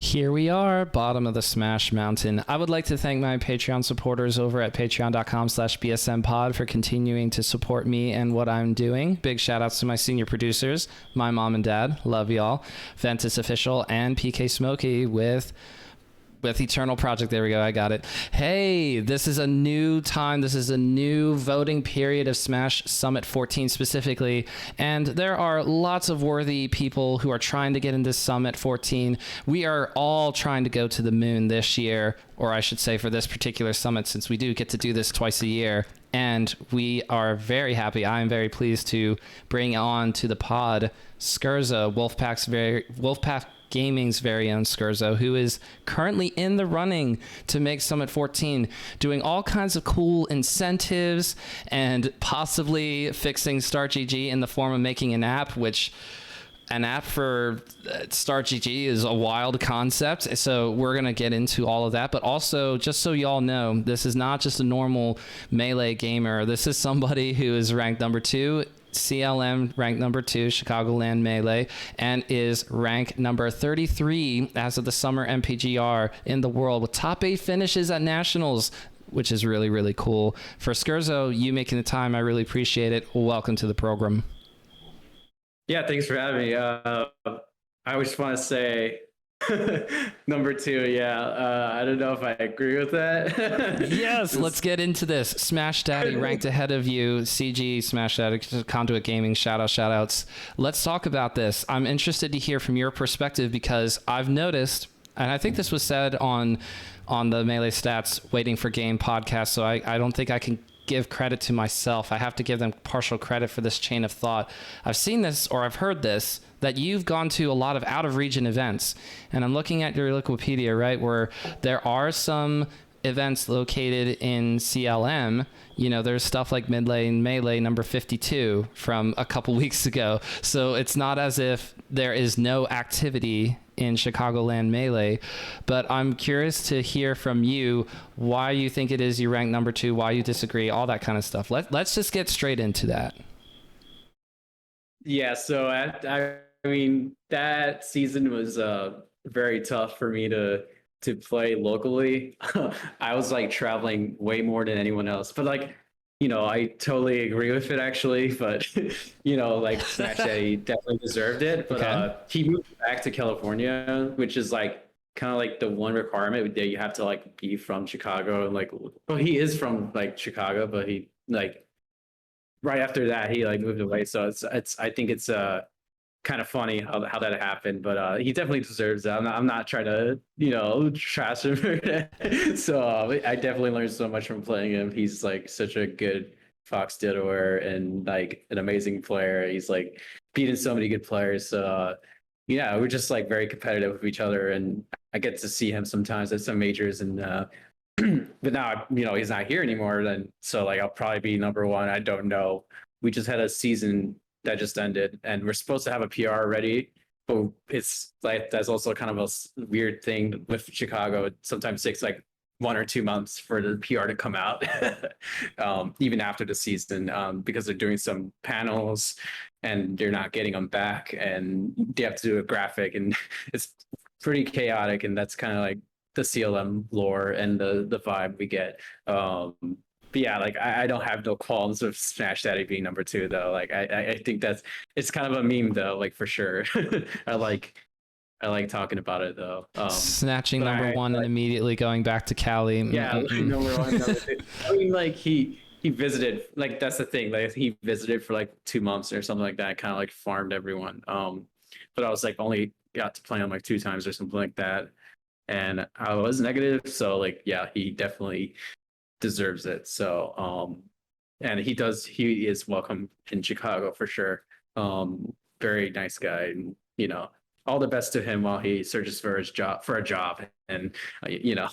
Here we are, bottom of the Smash Mountain. I would like to thank my Patreon supporters over at patreon.com/bsmpod for continuing to support me and what I'm doing. Big shout outs to my senior producers, my mom and dad, love y'all, Ventus Official, and PK Smokey with Eternal Project. There we go. I got it. Hey, this is a new time. This is a new voting period of Smash Summit 14 specifically. And there are lots of worthy people who are trying to get into Summit 14. We are all trying to go to the moon this year, or I should say for this particular summit, since we do get to do this twice a year. And we are very happy. I am very pleased to bring on to the pod Skerzo, Wolfpack Gaming's very own Skerzo, who is currently in the running to make Summit 14, doing all kinds of cool incentives and possibly fixing startgg in the form of making an app, which an app for startgg is a wild concept. So we're going to get into all of that. But also, just so y'all know, this is not just a normal Melee gamer. This is somebody who is ranked number 2 CLM, ranked number 2 Chicagoland Melee, and is ranked number 33 as of the summer MPGR in the world, with top 8 finishes at nationals, which is really, really cool. For Skerzo, you making the time, I really appreciate it. Welcome to the program. Yeah, thanks for having me. I just want to say number 2, yeah. I don't know if I agree with that. Yes, let's get into this. Smash Daddy ranked ahead of you. CG, Smash Daddy, Conduit Gaming, shout outs. Let's talk about this. I'm interested to hear from your perspective because I've noticed, and I think this was said on the Melee Stats Waiting for Game podcast, so I don't think I can give credit to myself. I have to give them partial credit for this chain of thought. I've seen this, or I've heard this, that you've gone to a lot of out-of-region events. And I'm looking at your Wikipedia, right, where there are some events located in CLM. You know, there's stuff like mid-lane Melee number 52 from a couple weeks ago. So it's not as if there is no activity in Chicagoland Melee, but I'm curious to hear from you why you think it is you rank number 2, why you disagree, all that kind of stuff. Let's just get straight into that. Yeah, so I mean, that season was very tough for me to play locally. I was like traveling way more than anyone else, but like, you know, I totally agree with it actually, but you know, like Smash Daddy definitely deserved it, but okay. He moved back to California, which is like kind of like the one requirement that you have to like be from Chicago, and like, well, he is from like Chicago, but he like right after that he like moved away. So it's I think it's kind of funny how that happened, but he definitely deserves it. I'm not trying to, you know, trash him. So I definitely learned so much from playing him. He's like such a good Fox Didoer and like an amazing player. He's like beating so many good players. So yeah, we're just like very competitive with each other, and I get to see him sometimes at some majors, and but now, you know, he's not here anymore. Then so like I'll probably be number 1. I don't know. We just had a season that just ended, and we're supposed to have a PR already, but it's like that's also kind of a weird thing with Chicago. It sometimes takes like 1 or 2 months for the PR to come out, even after the season, because they're doing some panels and they're not getting them back, and they have to do a graphic, and it's pretty chaotic, and that's kind of like the CLM lore and the vibe we get. But yeah, like I don't have no qualms of Smash Daddy being number 2 though. Like I think it's kind of a meme though, like for sure. I like talking about it though. Snatching number 1 and immediately going back to Cali. Yeah, like, number 1. Number 2. I mean, like he visited. Like that's the thing. Like he visited for like 2 months or something like that. Kind of like farmed everyone. But I was like only got to play him like 2 times or something like that, and I was negative. So like yeah, he definitely deserves it. So and he is welcome in Chicago for sure. Very nice guy, and you know, all the best to him while he searches for a job, and you know,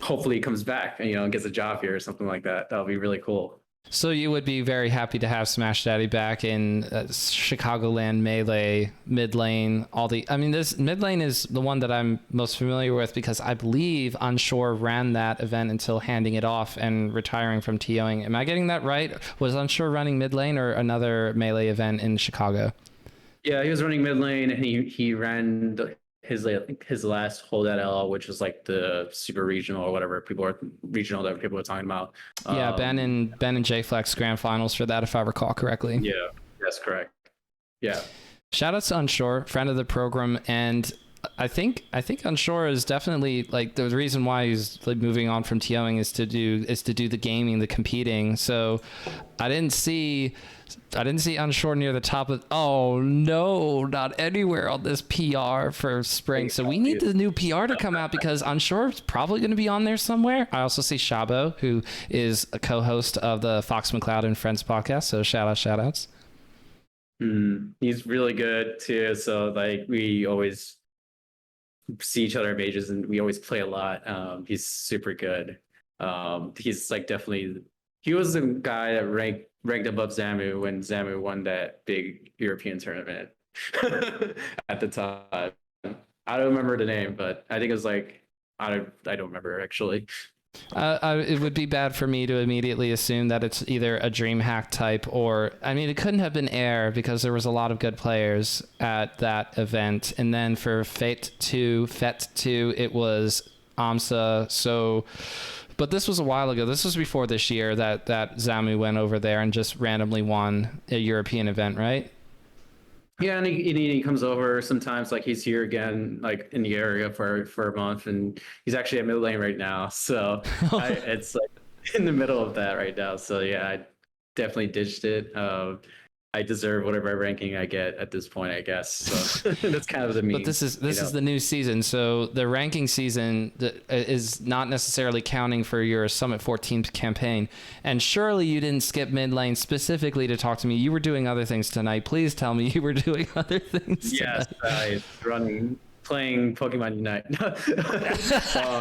hopefully he comes back and, you know, gets a job here or something like that. That'll be really cool. So you would be very happy to have Smash Daddy back in Chicagoland Melee mid lane. I mean, this mid lane is the one that I'm most familiar with because I believe Unshore ran that event until handing it off and retiring from TOing. Am I getting that right? Was Unshore running mid lane or another Melee event in Chicago? Yeah, he was running mid lane, and he ran his last holdout LL, which was like the super regional or whatever regional that people were talking about. Yeah, Ben and J Flex grand finals for that, if I recall correctly. Yeah, that's correct. Yeah. Shout out to Unshore, friend of the program, and I think Unshore is definitely like the reason why he's like moving on from TOing is to do the gaming, the competing. So I didn't see Unshore near the top of. Oh no, not anywhere on this PR for spring. So we need the new PR to come out because Unshore is probably going to be on there somewhere. I also see Shabo, who is a co-host of the Fox McCloud and Friends podcast. So shout outs. He's really good too. So like we always see each other at majors and we always play a lot. He's super good. He's like he was the guy that ranked above Zamu when Zamu won that big European tournament at the time. I don't remember the name, but I think it was like I don't remember actually. It would be bad for me to immediately assume that it's either a DreamHack type or, I mean, it couldn't have been Air because there was a lot of good players at that event. And then for FET 2, it was AMSA. So, but this was a while ago. This was before this year that Zamu went over there and just randomly won a European event, right? Yeah, and he comes over sometimes, like he's here again, like in the area for a month, and he's actually at mid lane right now. So it's like in the middle of that right now. So yeah, I definitely ditched it. I deserve whatever ranking I get at this point, I guess. So that's kind of the meme. But this is the new season, so the ranking season is not necessarily counting for your Summit 14 campaign. And surely you didn't skip mid lane specifically to talk to me. You were doing other things tonight. Please tell me you were doing other things. Yes, playing Pokemon Unite.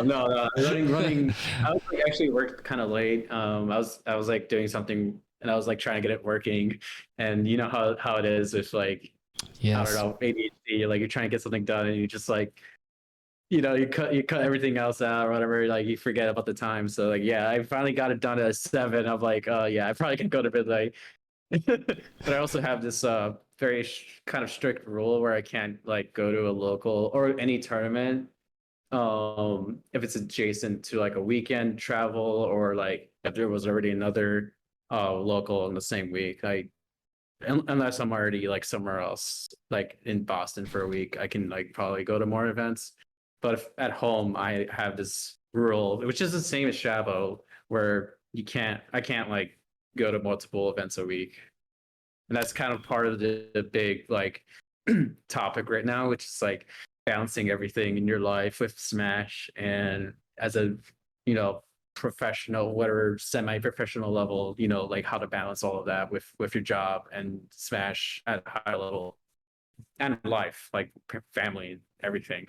No, running. I was like actually worked kind of late. I was like doing something and I was like trying to get it working, and you know how it is with like yes. I don't know, ADHD, like you're trying to get something done and you just like you cut everything else out or whatever, like you forget about the time. So like yeah, I finally got it done at 7. I'm like, oh yeah, I probably can go to midnight. But I also have this very kind of strict rule where I can't like go to a local or any tournament if it's adjacent to like a weekend travel, or like if there was already another local in the same week. Unless I'm already like somewhere else, like in Boston for a week, I can like probably go to more events. But if at home, I have this rule, which is the same as Shabo, where I can't like go to multiple events a week. And that's kind of part of the big like topic right now, which is like balancing everything in your life with Smash, and as a professional, whatever semi-professional level, like how to balance all of that with your job and Smash at a high level and life, like family, everything.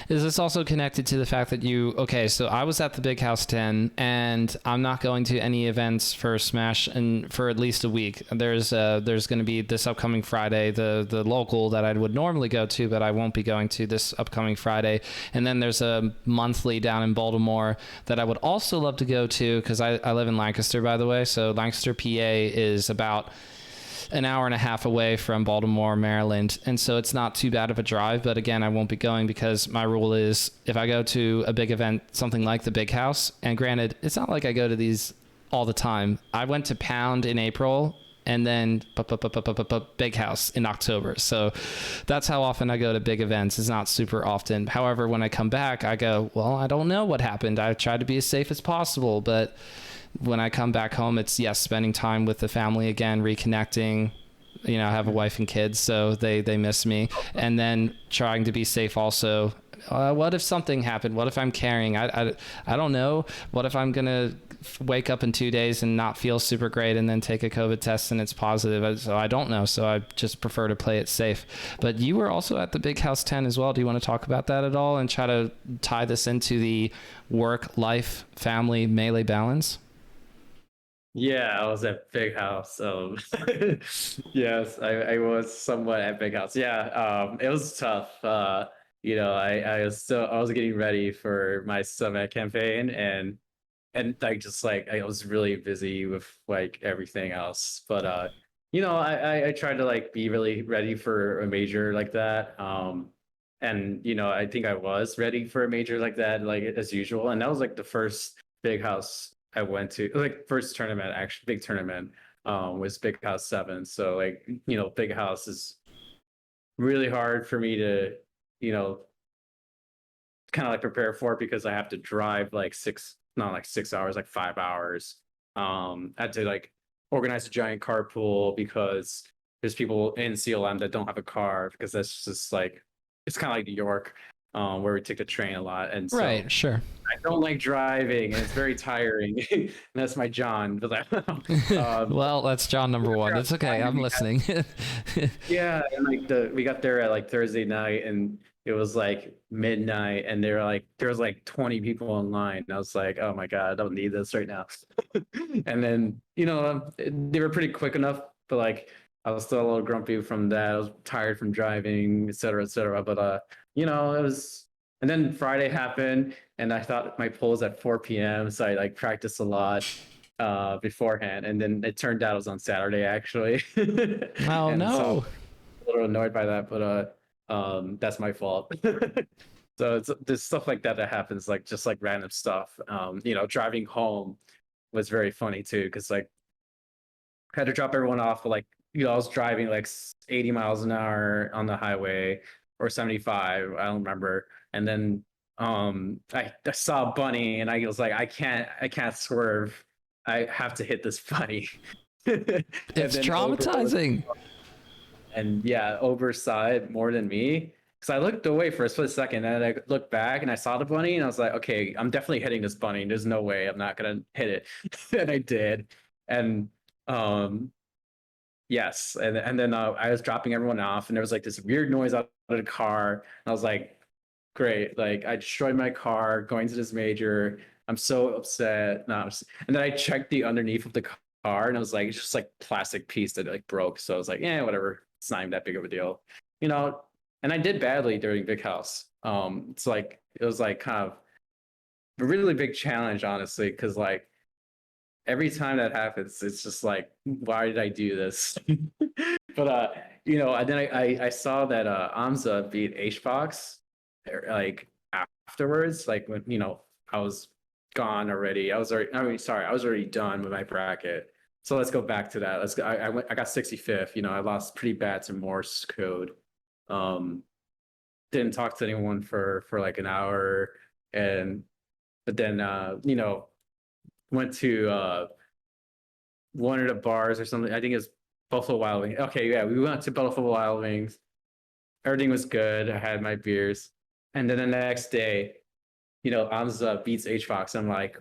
Is this also connected to the fact that so I was at the Big House 10 and I'm not going to any events for Smash and for at least a week. There's going to be this upcoming Friday, the local that I would normally go to, but I won't be going to this upcoming Friday. And then there's a monthly down in Baltimore that I would also love to go to because I live in Lancaster, by the way. So Lancaster, PA is about an hour and a half away from Baltimore, Maryland. And so it's not too bad of a drive. But again, I won't be going because my rule is if I go to a big event, something like the Big House, and granted, it's not like I go to these all the time. I went to Pound in April and then Big House in October. So that's how often I go to big events. It's not super often. However, when I come back, I go, well, I don't know what happened. I tried to be as safe as possible, but when I come back home, it's spending time with the family again, reconnecting. I have a wife and kids, so they miss me. And then trying to be safe also. What if something happened? What if I'm carrying? I don't know. What if I'm going to wake up in 2 days and not feel super great and then take a COVID test and it's positive? So I don't know. So I just prefer to play it safe. But you were also at the Big House 10 as well. Do you want to talk about that at all and try to tie this into the work, life, family, melee balance? Yeah, I was at Big House. Yes, I was somewhat at Big House. Yeah, it was tough. I was getting ready for my summit campaign, and like just like I was really busy with like everything else. But I tried to like be really ready for a major like that. And I think I was ready for a major like that, like as usual. And that was like the first big house I went to, like first tournament, actually big tournament, was Big House 7. So like, Big House is really hard for me to, you know, kind of like prepare for it because I have to drive like not like 6 hours, like 5 hours. I had to like organize a giant carpool because there's people in CLM that don't have a car because that's just like it's kind of like New York, where we take the train a lot, and so Right, sure. I don't like driving and it's very tiring. And that's my John. But Well, that's John number one. It's okay. I'm listening. yeah, and like we got there at like Thursday night, and it was like midnight, and there was like 20 people in line. And I was like, oh my God, I don't need this right now. And then they were pretty quick enough, but like I was still a little grumpy from that. I was tired from driving, et cetera, et cetera. But it was. And then Friday happened, and I thought my poll was at 4 p.m. So I like practiced a lot beforehand, and then it turned out it was on Saturday actually. Oh And so I was no. a little annoyed by that, but that's my fault. So it's there's stuff like that that happens, like just like random stuff. Driving home was very funny too, because like I had to drop everyone off, but like I was driving like 80 miles an hour on the highway or 75, I don't remember. And then I saw a bunny and I was like, I can't swerve. I have to hit this bunny. And It's then Ober was traumatizing. and yeah, Ober saw it more than me. Because I looked away for a split second and I looked back and I saw the bunny and I was like, okay, I'm definitely hitting this bunny. There's no way I'm not gonna hit it. And I did. And um yes, and then I was dropping everyone off, and there was like this weird noise out of the car, and I was like, "Great! Like I destroyed my car going to this major. I'm so upset." No, and then I checked the underneath of the car, and I was like, "It's just like plastic piece that like broke." So I was like, "Yeah, whatever. It's not even that big of a deal," you know. And I did badly during Big House. It was like kind of a really big challenge, honestly, because like every time that happens, it's just like, why did I do this? But and then I saw that Amza beat HBox like afterwards, like when I was gone already. I was already done with my bracket. So let's go back to that. Let's go. I got 65th. I lost pretty bad to Morse code. Um, didn't talk to anyone for like an hour, and but then went to one of the bars or something. I think it's Buffalo Wild Wings. Okay, yeah, we went to Buffalo Wild Wings. Everything was good. I had my beers, and then the next day, Amza beats H Fox. I'm like,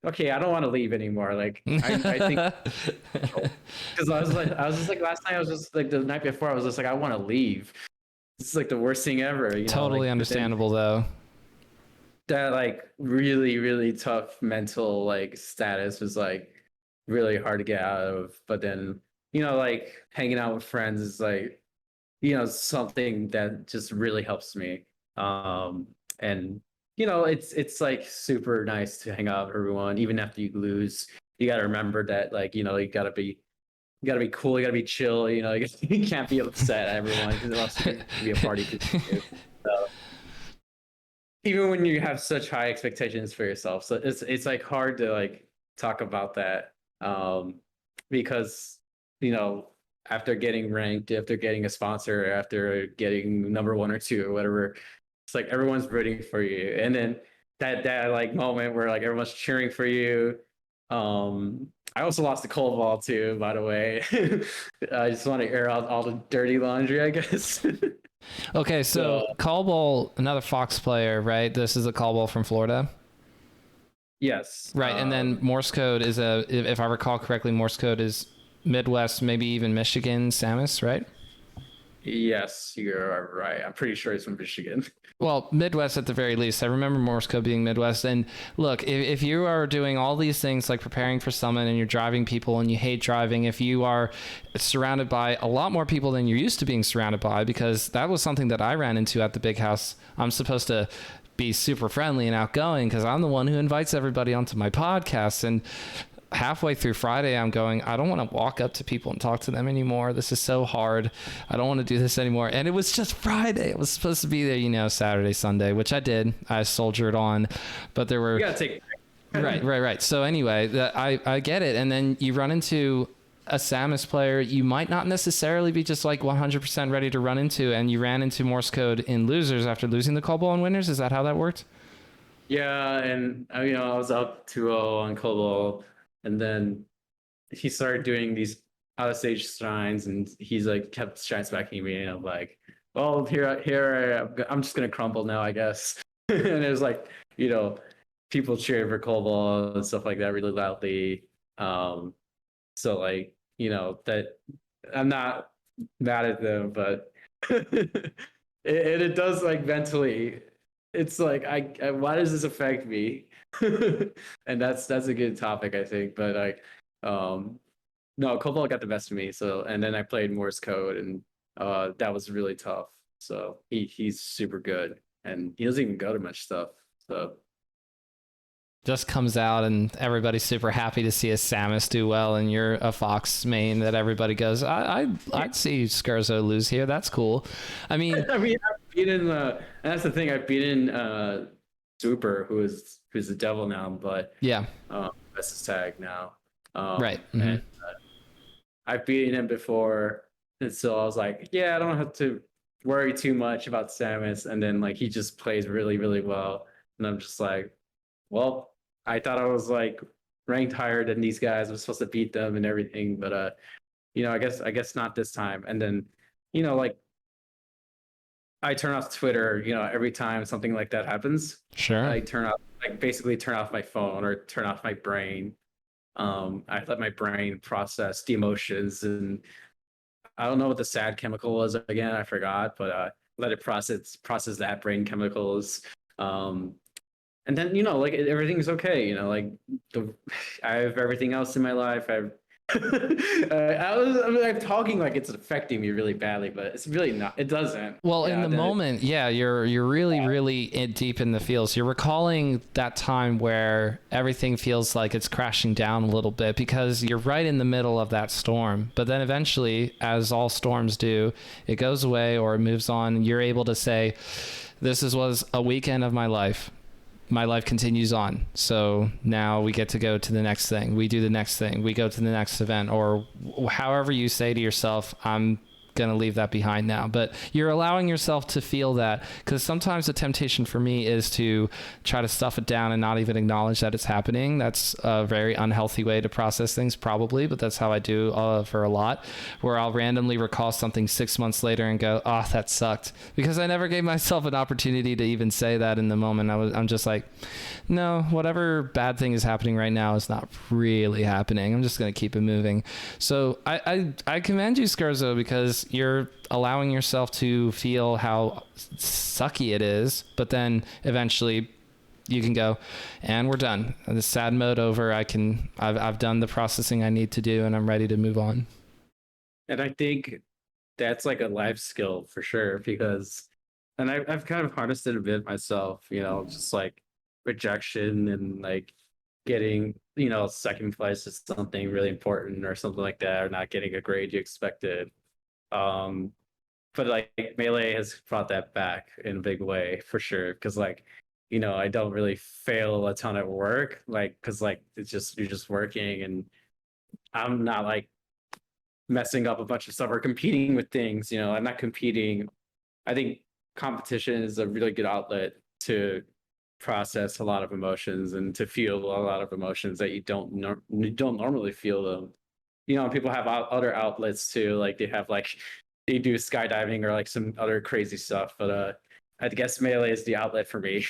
okay, I don't want to leave anymore. Like, I think because I was just like last night. I was just like the night before. I was just like, I want to leave. This is like the worst thing ever. Totally Like, but then understandable though. that like really really tough mental like status was like really hard to get out of, but then like hanging out with friends is like something that just really helps me. And it's like super nice to hang out with everyone even after you lose. You got to remember that like you got to be cool, you got to be chill, you can't be upset at everyone because it else can be a party. So, even when you have such high expectations for yourself, so it's like hard to like talk about that, because you know after getting ranked, after getting a sponsor, after getting number one or two or whatever, it's like everyone's rooting for you, and then that like moment where like everyone's cheering for you. I also lost the cold ball too, by the way. I just want to air out all the dirty laundry, I guess. Okay, So so Callball, another Fox player, right? This is a Callball from Florida. yes, Right, and then Morse code is if I recall correctly, Morse code is Midwest, maybe even Michigan, Samus, right? Yes, you're right. I'm pretty sure he's from Michigan. Well, Midwest at the very least. I remember Morse code being Midwest. And look, if you are doing all these things like preparing for Summit and you're driving people and you hate driving, if you are surrounded by a lot more people than you're used to being surrounded by, because that was something that I ran into at the big house. I'm supposed to be super friendly and outgoing because I'm the one who invites everybody onto my podcast. And halfway through Friday, I'm going, I don't want to walk up to people and talk to them anymore. This is so hard. I don't want to do this anymore. And it was just Friday. I was supposed to be there, Saturday, Sunday, which I did. I soldiered on, but there were. You gotta take. Right. So anyway, I get it. And then you run into a Samus player you might not necessarily be just like 100% ready to run into, and you ran into Morse code in losers after losing the Cobalt in winners. Is that how that worked? Yeah, and I was up 2-0 on Cobalt, and then he started doing these out of stage shrines, and he's like kept shrine smacking me, and I'm like, well, here I'm just gonna crumble now, I guess. And it was like, people cheering for Cobalt and stuff like that really loudly. So like, that I'm not mad at them, but it does like mentally. It's like I why does this affect me? And that's a good topic, I think. But like, no, Cobalt got the best of me. So and then I played Morse code, and that was really tough. So he's super good, and he doesn't even go to much stuff. So Just comes out and everybody's super happy to see a Samus do well, and you're a Fox main that everybody goes, I'd see Skerzo lose here. That's cool. I mean, I've beaten that's the thing. I've beaten Super, who's the devil now, but yeah, that's his tag now. right. Mm-hmm. And I've beaten him before, and so I was like, yeah, I don't have to worry too much about Samus. And then like he just plays really, really well, and I'm just like, well, I thought I was like ranked higher than these guys. I was supposed to beat them and everything, but I guess not this time. And then, like I turn off Twitter, every time something like that happens. Sure. I basically turn off my phone or turn off my brain. I let my brain process the emotions, and I don't know what the sad chemical was again. I forgot, but let it process that brain chemicals. And then like everything's okay. Like I have everything else in my life. I'm talking like it's affecting me really badly, but it's really not. It doesn't. Well, in the moment, you're really, really deep in the feels. You're recalling that time where everything feels like it's crashing down a little bit because you're right in the middle of that storm. But then eventually, as all storms do, it goes away or it moves on. You're able to say, this was a weekend of my life. My life continues on. So now we get to go to the next thing. We do the next thing. We go to the next event, or however you say to yourself, I'm going to leave that behind now. But you're allowing yourself to feel that, because sometimes the temptation for me is to try to stuff it down and not even acknowledge that it's happening. That's a very unhealthy way to process things, probably, but that's how I do for a lot, where I'll randomly recall something 6 months later and go, oh, that sucked, because I never gave myself an opportunity to even say that in the moment. I'm just like, no, whatever bad thing is happening right now is not really happening. I'm just going to keep it moving. So I commend you, Skerzo, because you're allowing yourself to feel how sucky it is, but then eventually you can go, and we're done. The sad mode over. I've done the processing I need to do, and I'm ready to move on. And I think that's like a life skill for sure, because, and I've kind of harnessed it a bit myself, just like rejection and like getting, second place is something really important or something like that, or not getting a grade you expected. But like Melee has brought that back in a big way for sure. Cause like, I don't really fail a ton at work, like, cause like it's just, you're just working, and I'm not like messing up a bunch of stuff or competing with things, I'm not competing. I think competition is a really good outlet to process a lot of emotions and to feel a lot of emotions that you don't normally feel them. People have other outlets too, like they do skydiving or like some other crazy stuff, but I guess Melee is the outlet for me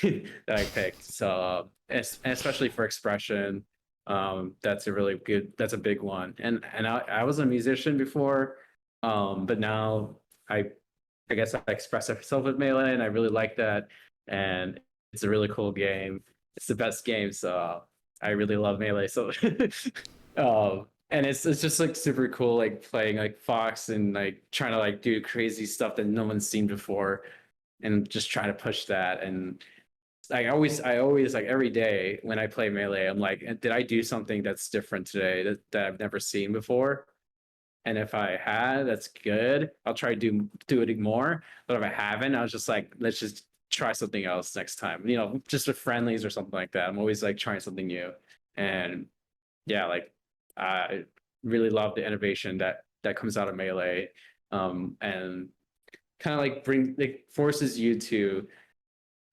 that I picked. So and especially for expression, that's a big one. And I was a musician before, but now I guess I express myself with Melee, and I really like that. And it's a really cool game. It's the best game, so I really love Melee. So, and it's just like super cool, like playing like Fox and like trying to like do crazy stuff that no one's seen before, and just trying to push that. And I always like every day when I play Melee, I'm like, did I do something that's different today that I've never seen before? And if I had, that's good. I'll try to do it more. But if I haven't, I was just like, let's just try something else next time. You know, just with friendlies or something like that. I'm always like trying something new. And yeah, like I really love the innovation that comes out of Melee. And kind of like forces you to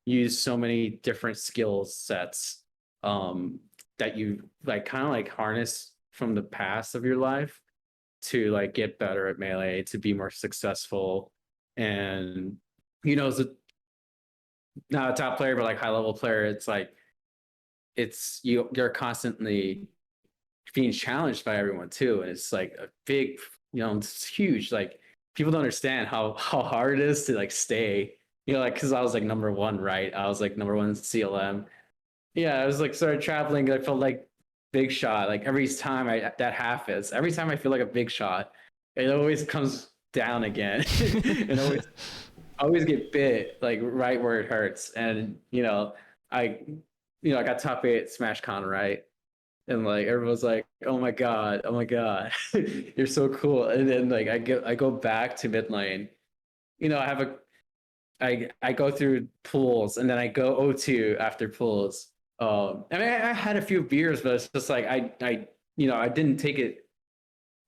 use so many different skill sets that you like kind of like harness from the past of your life to like get better at Melee, to be more successful. And as a not a top player but like high level player, it's like you're constantly being challenged by everyone too, and it's like a big, it's huge. Like people don't understand how hard it is to like stay, like because I was like number one, right? I was like number one CLM. Yeah, I was like started traveling. I felt like big shot. Like every time every time I feel like a big shot, it always comes down again. And always get bit like right where it hurts. And I I got top 8 Smash Con, right? And like everyone's like, oh my god, you're so cool. And then like I go back to mid lane. I have I go through pools and then I go O2 after pools. I mean, I had a few beers, but it's just like I didn't take it.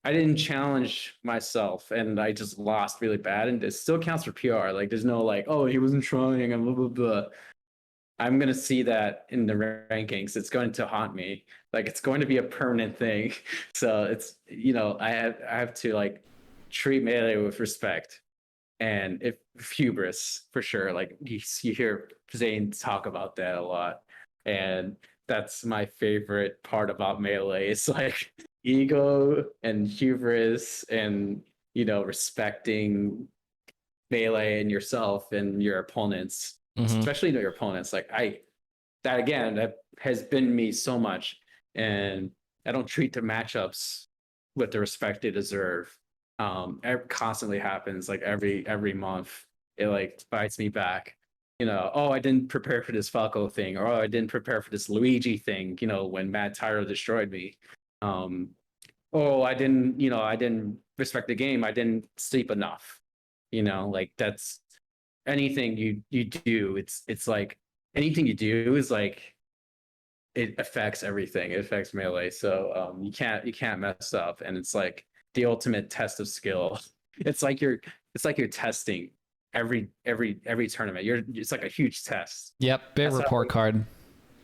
I didn't challenge myself, and I just lost really bad. And it still counts for PR. Like, there's no like, oh, he wasn't trying, and blah blah blah. I'm gonna see that in the rankings. It's going to haunt me. Like, it's going to be a permanent thing. So it's I have to like treat Melee with respect and if hubris for sure. Like you hear Zane talk about that a lot, and that's my favorite part about Melee. It's like ego and hubris, and respecting Melee and yourself and your opponents, Mm-hmm. especially your opponents. Like that again, that has been me so much, and I don't treat the matchups with the respect they deserve. It constantly happens, like every month. It like bites me back. Oh, I didn't prepare for this Falco thing, or oh, I didn't prepare for this Luigi thing. When Mad Tyro destroyed me. Um, oh, I didn't respect the game. I didn't sleep enough. Like that's anything you do. It's like anything you do is like it affects everything. It affects Melee. So you can't mess up, and it's like the ultimate test of skill. It's like you're testing every tournament. It's like a huge test. Yep, big That's report card.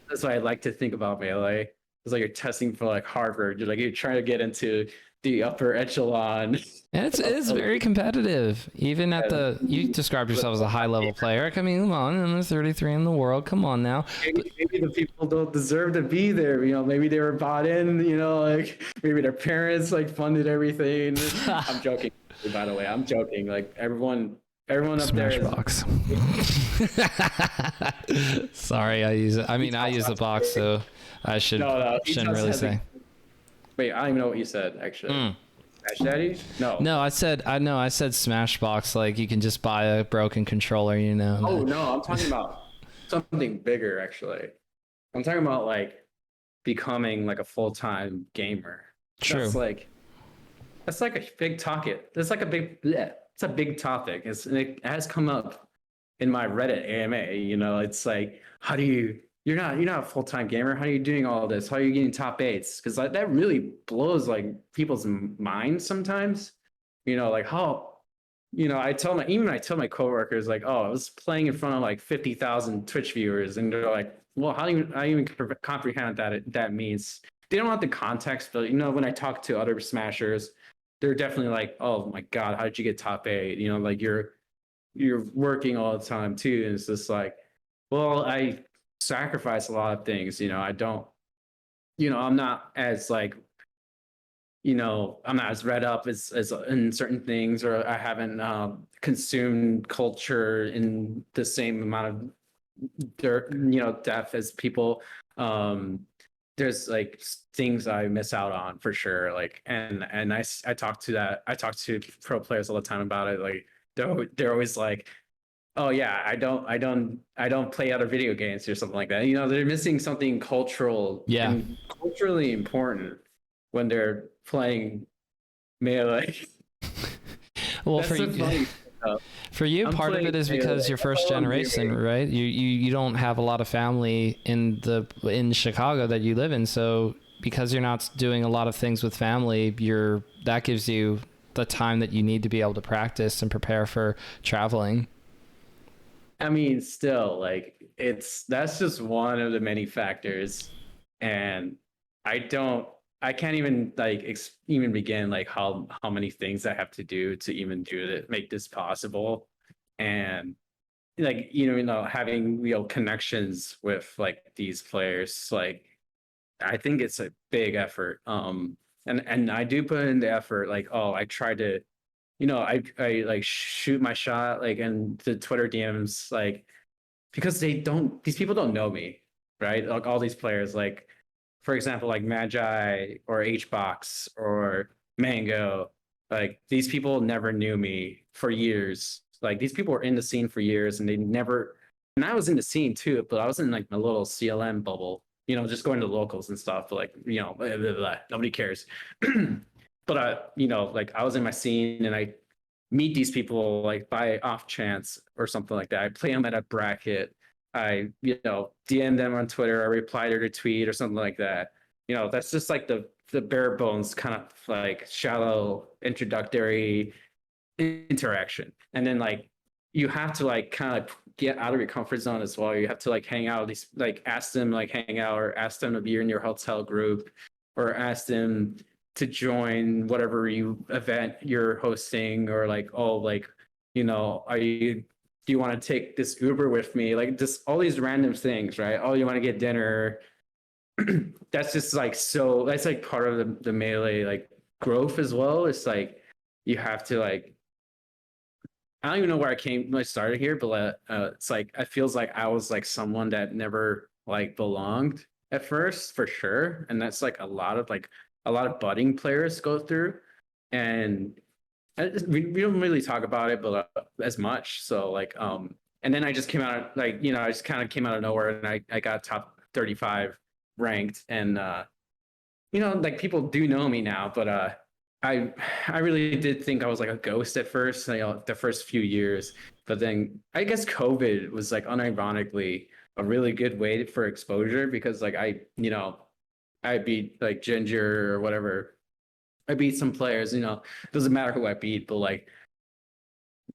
that's what I like to think about Melee. It's like you're testing for like Harvard. You're trying to get into the upper echelon. And it's very competitive. Even at you described yourself as a high level player. I mean, come on, I'm 33 in the world. Come on now. Maybe the people don't deserve to be there. Maybe they were bought in. Like maybe their parents like funded everything. I'm joking, by the way. I'm joking. Like everyone up there is Smashbox. Sorry, I use it. I mean, I use the box, so I shouldn't really say. Wait, I don't even know what you said actually. Smash Daddy? No. No, I said Smashbox. Like you can just buy a broken controller, Oh no, I'm talking about something bigger actually. I'm talking about like becoming like a full-time gamer. True. That's like a big topic. That's like a big bleh. It's a big topic. It has come up in my Reddit AMA. It's like, how do you're not a full-time gamer. How are you doing all this? How are you getting top 8s? Because like, that really blows like people's minds sometimes. Like how I tell my coworkers like, oh, I was playing in front of like 50,000 Twitch viewers, and they're like, well, how do you even comprehend what that means? They don't have the context, but when I talk to other Smashers, they're definitely like, oh my god, how did you get top 8? Like you're working all the time too, and it's just like, well, I sacrifice a lot of things. I don't, I'm not as like I'm not as read up as in certain things, or I haven't consumed culture in the same amount of depth as people. um there's like things I miss out on for sure, like, and I talk to pro players all the time about it. Like they're always like, oh yeah, I don't play other video games or something like that. They're missing something cultural Yeah. and culturally important when they're playing Melee. Well, That's the funny thing, though. for you, I'm part of playing it is Melee. because you're That's first all I'm generation, doing. right? You don't have a lot of family in Chicago that you live in, so because you're not doing a lot of things with family, that gives you the time that you need to be able to practice and prepare for traveling. I mean, still, like, that's just one of the many factors, and I can't even like even begin like how many things I have to do to even do it, make this possible, and like having connections with like these players, like I think it's a big effort. And I do put in the effort. Like, oh, I try to, I like shoot my shot, like in the Twitter DMs, like because these people don't know me, right? Like all these players, like for example, like Magi or HBox or Mango, like these people never knew me for years. Like these people were in the scene for years, and they never. And I was in the scene too, but I was in like my little CLM bubble, just going to locals and stuff. But like, blah, blah, blah, nobody cares. But like I was in my scene, and I meet these people like by off chance or something like that. I play them at a bracket. I, DM them on Twitter. I reply to their tweet or something like that. That's just like the bare bones kind of like shallow introductory interaction. And then like you have to like kind of get out of your comfort zone as well. You have to like hang out, these like ask them like hang out, or ask them to be in your hotel group, or ask them to join whatever event you're hosting, or like, oh, like, are you do you want to take this Uber with me? Like just all these random things, right? Oh, you want to get dinner? That's just like, so that's like part of the Melee like growth as well. It's like you have to like, I don't even know where I started here, but it's like it feels like I was like someone that never like belonged at first, for sure, and that's like a lot of budding players go through, and we don't really talk about it, but as much. So like, and then I just came out like, I just kind of came out of nowhere, and I got top 35 ranked, and like people do know me now, but I I really did think I was like a ghost at first, the first few years. But then I guess COVID was like unironically a really good way for exposure, because like I beat like Ginger or whatever. I beat some players, doesn't matter who I beat, but like,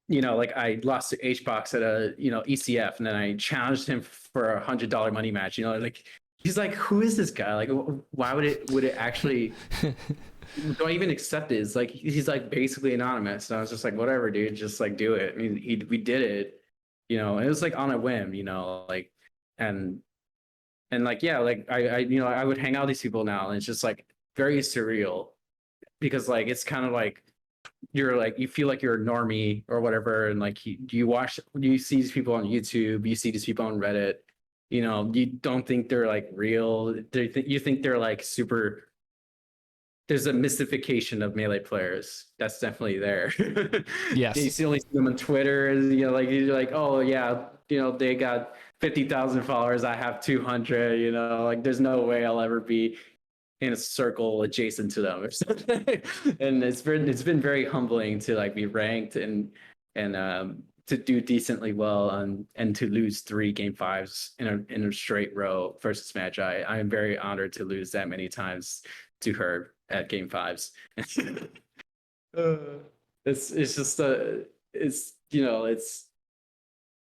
like I lost to HBox at a, ECF, and then I challenged him for $100 money match, like he's like, who is this guy? Like, why would it actually, do I even accept it? It's like, he's like basically anonymous. And I was just like, whatever, dude, just like do it. I mean, we did it, it was like on a whim, like, and, like, yeah, like I would hang out with these people now, and it's just like very surreal, because like, it's kind of like, you're like, you feel like you're a normie or whatever, and like you see these people on YouTube, you see these people on Reddit, you don't think they're like real. You think they're like super. There's a mystification of Melee players that's definitely there. You Yes. see only see them on Twitter, and like you're like, oh yeah, they got 50,000 followers, I have 200. Like there's no way I'll ever be in a circle adjacent to them or something. And it's been very humbling to like be ranked, and to do decently well, and to lose 3 game 5s in a straight row versus Magi. I am very honored to lose that many times to her at game 5s. uh, it's just it's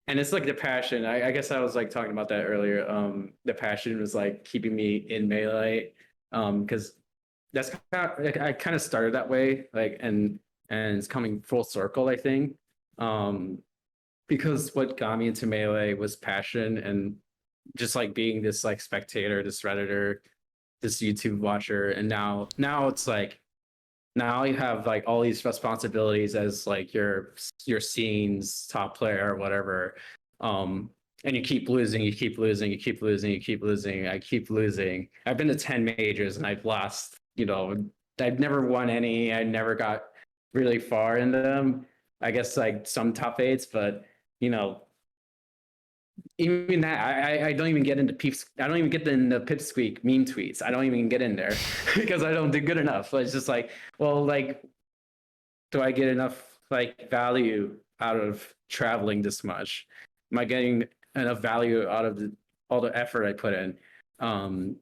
and it's like the passion. I guess I was like talking about that earlier. The passion was like keeping me in Melee, because that's I kind of started that way, like, and it's coming full circle, I think. Because what got me into Melee was passion, and just like being this like spectator, this redditor, this YouTube watcher, and now it's like now you have like all these responsibilities as like your scene's top player or whatever. And you keep losing, you keep losing, you keep losing, you keep losing. I keep losing. I've been to 10 majors and I've lost, I've never won any. I never got really far in them. I guess like some top eights, but you know, even that I don't even get into peeps. I don't even get in the pipsqueak meme tweets. I don't even get in there because I don't do good enough. So it's just like, well, like, do I get enough like value out of traveling this much? Am I getting enough value out of all the effort I put in? Um,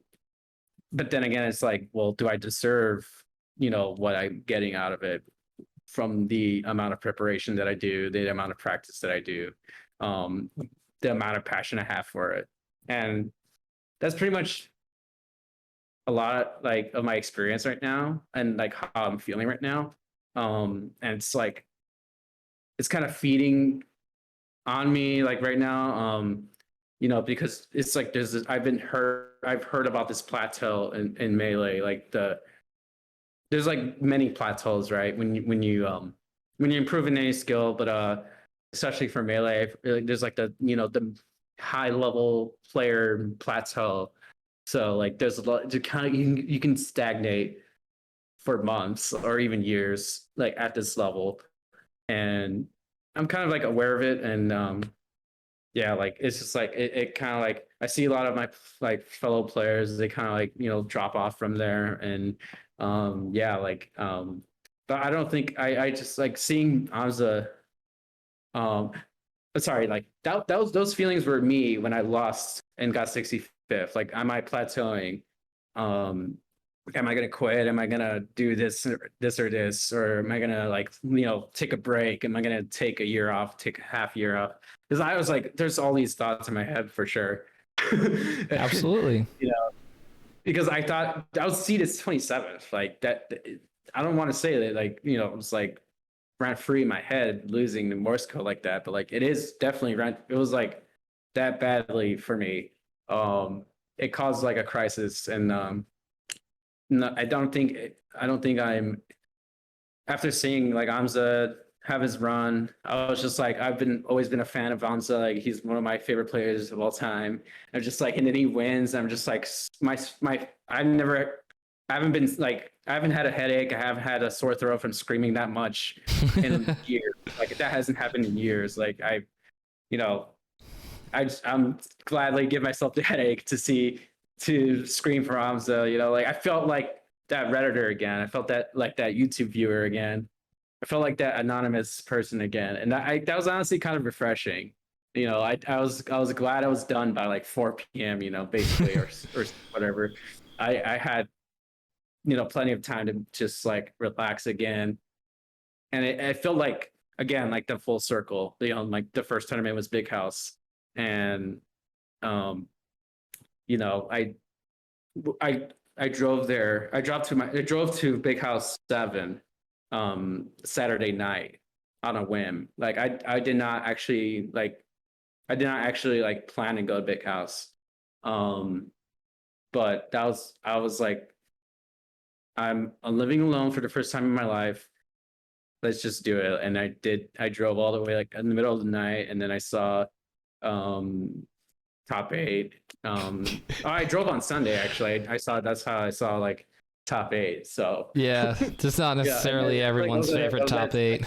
but then again, it's like, well, do I deserve, what I'm getting out of it from the amount of preparation that I do, the amount of practice that I do, um, the amount of passion I have for it. And that's pretty much a lot like of my experience right now and like how I'm feeling right now. And it's like it's kind of feeding on me like right now. Because it's like there's this, I've heard about this plateau in Melee, like there's like many plateaus, right? When you improve in any skill, but especially for Melee, there's like the high level player plateau. So like there's a lot to kind of you can stagnate for months or even years like at this level. And I'm kind of like aware of it. And yeah, like it's just like it kind of like I see a lot of my like fellow players, they kind of like drop off from there. And yeah, but I don't think I just like seeing Amza, um sorry, like those feelings were me when I lost and got 65th. Like, am I plateauing? um am I gonna quit? Am I gonna do this, or am I gonna like take a break? Am I gonna take a year off, take a half year off? Because I was like, there's all these thoughts in my head for sure. Absolutely. Because I thought I was seeded 27th. Like that, I don't want to say that it was like rent free in my head losing the Morse code like that, but like it is definitely rent. It was like that badly for me. It caused like a crisis, and no, I don't think I'm after seeing like Amza have his run. I was just like, always been a fan of Amza. Like he's one of my favorite players of all time. I'm just like, and then he wins. I'm just like, I haven't been like, I haven't had a headache. I haven't had a sore throat from screaming that much in years. Like that hasn't happened in years. Like you know, I'm gladly give myself the headache to scream for Amza. Like I felt like that Redditor again. I felt that like that YouTube viewer again. I felt like that anonymous person again, and that was honestly kind of refreshing. I was glad I was done by like 4 p.m. Basically, or whatever. I had plenty of time to just like relax again, and it felt like again like the full circle. Like the first tournament was Big House, and um, you know, I I drove there. I drove to Big House 7 Saturday night on a whim. Like I did not actually like plan to go to Big House. Um but I was like I'm living alone for the first time in my life. Let's just do it. And I drove all the way like in the middle of the night, and then I saw um top eight. I drove on Sunday actually. I saw That's how I saw like top eight. So Yeah, just not yeah, necessarily everyone's favorite top eight.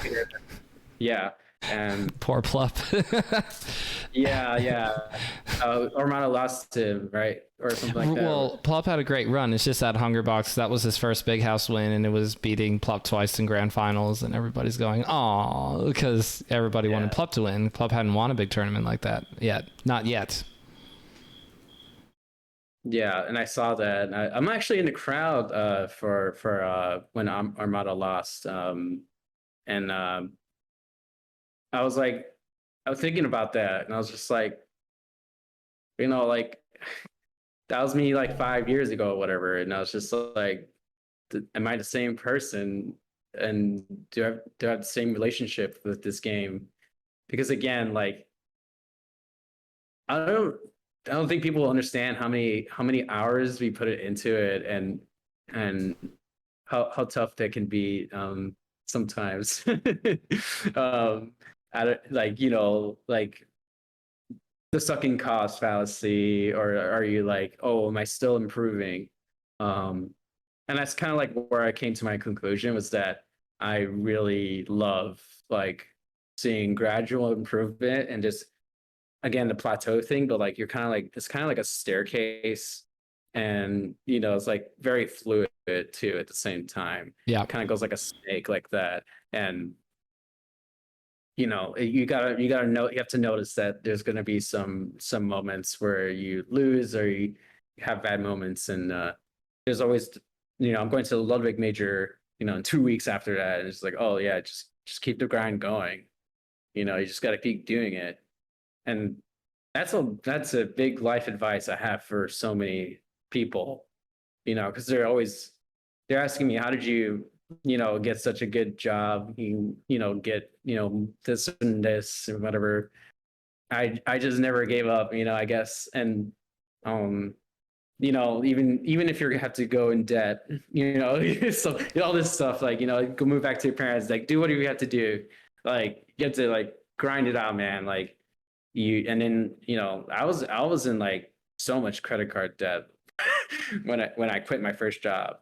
Yeah, and Poor Plup. yeah. Armada lost to him, right, or something like that. Well, Plup had a great run. It's just that Hunger Box, that was his first Big House win, and it was beating Plup twice in grand finals, and everybody's going, aw, because everybody wanted Plup to win. Plup hadn't won a big tournament like that yet. Not yet. Yeah, and I saw that. And I'm actually in the crowd for when Armada lost. And I was like, I was thinking about that, and I was just like, like that was me like 5 years ago or whatever, and I was just like, am I the same person? And do I have the same relationship with this game? Because again, like I don't I don't think people understand how many hours we put it into it, and how tough that can be sometimes. um, I don't, like like the sucking cost fallacy, or are you like, oh, am I still improving? Um, and that's kind of like where I came to my conclusion, was that I really love like seeing gradual improvement, and just again the plateau thing, but like you're kind of like, it's kind of like a staircase, and it's like very fluid too at the same time. Yeah. It kind of goes like a snake like that. And you gotta know, you have to notice that there's going to be some moments where you lose, or you have bad moments. And there's always, I'm going to the Ludwig major in 2 weeks after that, and it's like, oh yeah, just keep the grind going. You just got to keep doing it. And that's a big life advice I have for so many people, because they're asking me, how did you get such a good job, get this and this and whatever. I just never gave up, I guess. And um even if you have to go in debt, so all this stuff, like, go move back to your parents, like, do whatever you have to do. Like, you have to like grind it out, man. Like, and then I was in like so much credit card debt when I quit my first job,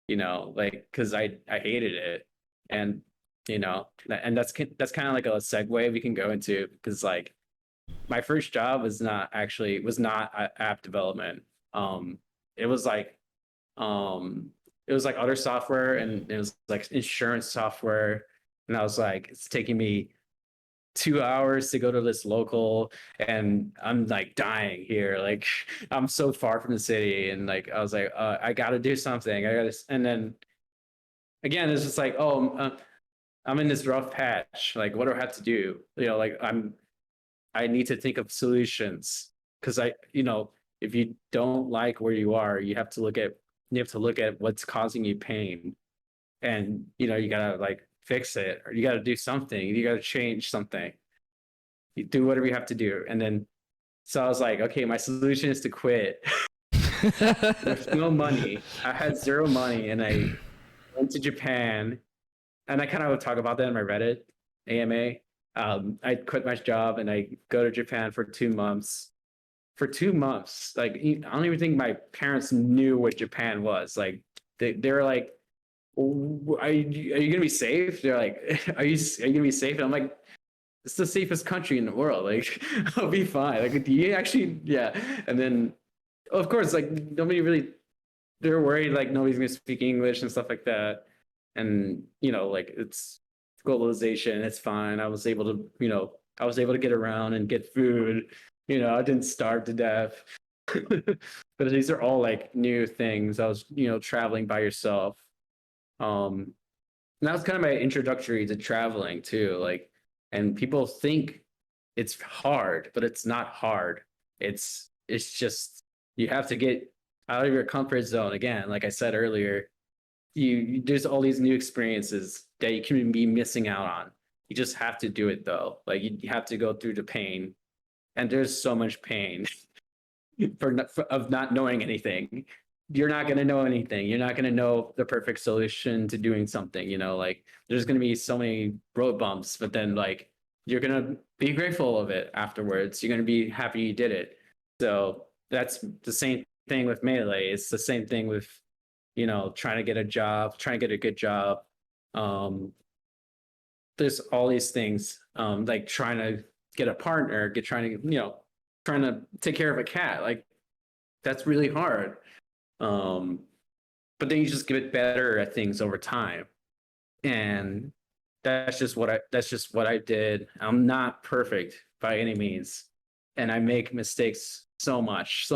like, because I hated it. And and that's kind of like a segue we can go into, because like my first job was not app development. um it was like it was like other software, and it was like insurance software. And I was like, it's taking me 2 hours to go to this local, and I'm like dying here. Like, I'm so far from the city, and like I was like, I gotta do something. I gotta. And then again, it's just like, oh, I'm in this rough patch. Like, what do I have to do? Like, I need to think of solutions, because if you don't like where you are, you have to look at what's causing you pain. And you gotta like fix it, or you gotta do something. You gotta change something. You do whatever you have to do. And then, so I was like, okay, my solution is to quit with no money. I had zero money, and I went to Japan. And I kind of talk about that in my Reddit AMA. I quit my job, and I go to Japan for 2 months. For 2 months, like, I don't even think my parents knew what Japan was. Like, they were like, are you gonna be safe? They're like, are you gonna be safe? And I'm like, it's the safest country in the world. Like, I'll be fine. Like, do you actually? Yeah. And then, of course, like, nobody really. They're worried like nobody's gonna speak English and stuff like that. And like, it's globalization. It's fine. I was able to get around and get food. I didn't starve to death. But these are all like new things. I was traveling by yourself. Um, and that was kind of my introductory to traveling too. Like, and people think it's hard, but it's not hard. It's just, you have to get out of your comfort zone again. Like I said earlier, there's all these new experiences that you can be missing out on. You just have to do it though. Like, you have to go through the pain, and there's so much pain of not knowing anything. You're not going to know anything. You're not going to know the perfect solution to doing something. Like, there's going to be so many road bumps, but then like you're going to be grateful of it afterwards. You're going to be happy you did it. So that's the same thing with Melee. It's the same thing with trying to get a job, trying to get a good job. Um, there's all these things, like trying to get a partner, trying to take care of a cat. Like, that's really hard. Um, but then you just get better at things over time. And that's just what I did. I'm not perfect by any means. And I make mistakes so much.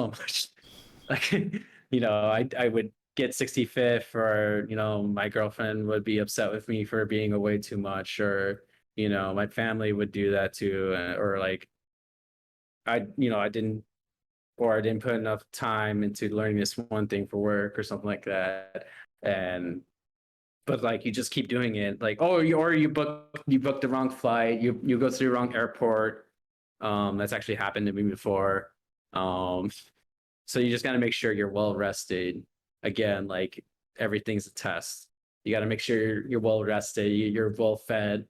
Like, I would get 65th, or, my girlfriend would be upset with me for being away too much, or, my family would do that too. Or like, I didn't, or I didn't put enough time into learning this one thing for work or something like that. And but like, you just keep doing it. Like, oh, you book the wrong flight, you go to the wrong airport. That's actually happened to me before. Um, so you just got to make sure you're well rested. Again, like, everything's a test. You got to make sure you're well rested, you're well fed.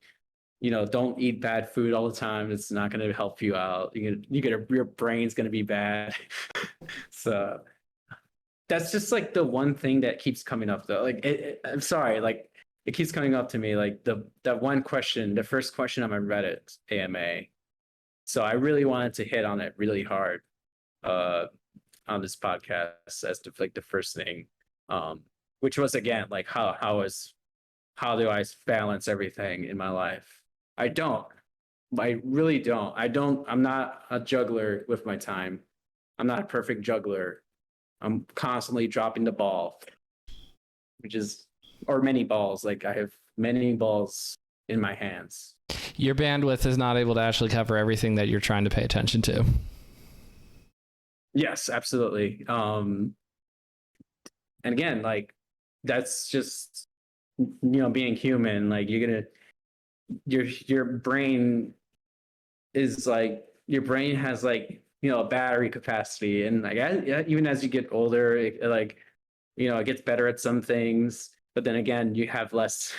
Don't eat bad food all the time. It's not going to help you out. Your brain's going to be bad. So that's just like the one thing that keeps coming up though. Like, I'm sorry, like it keeps coming up to me. Like that one question, the first question on my Reddit AMA. So I really wanted to hit on it really hard on this podcast as to like the first thing, which was again like how do I balance everything in my life? I don't. I really don't. I'm not a juggler with my time. I'm not a perfect juggler. I'm constantly dropping the ball, or many balls. Like I have many balls in my hands. Your bandwidth is not able to actually cover everything that you're trying to pay attention to. Yes, absolutely. And again, like that's just being human. Like your brain is like your brain has like a battery capacity, and like even as you get older, it gets better at some things, but then again, you have less.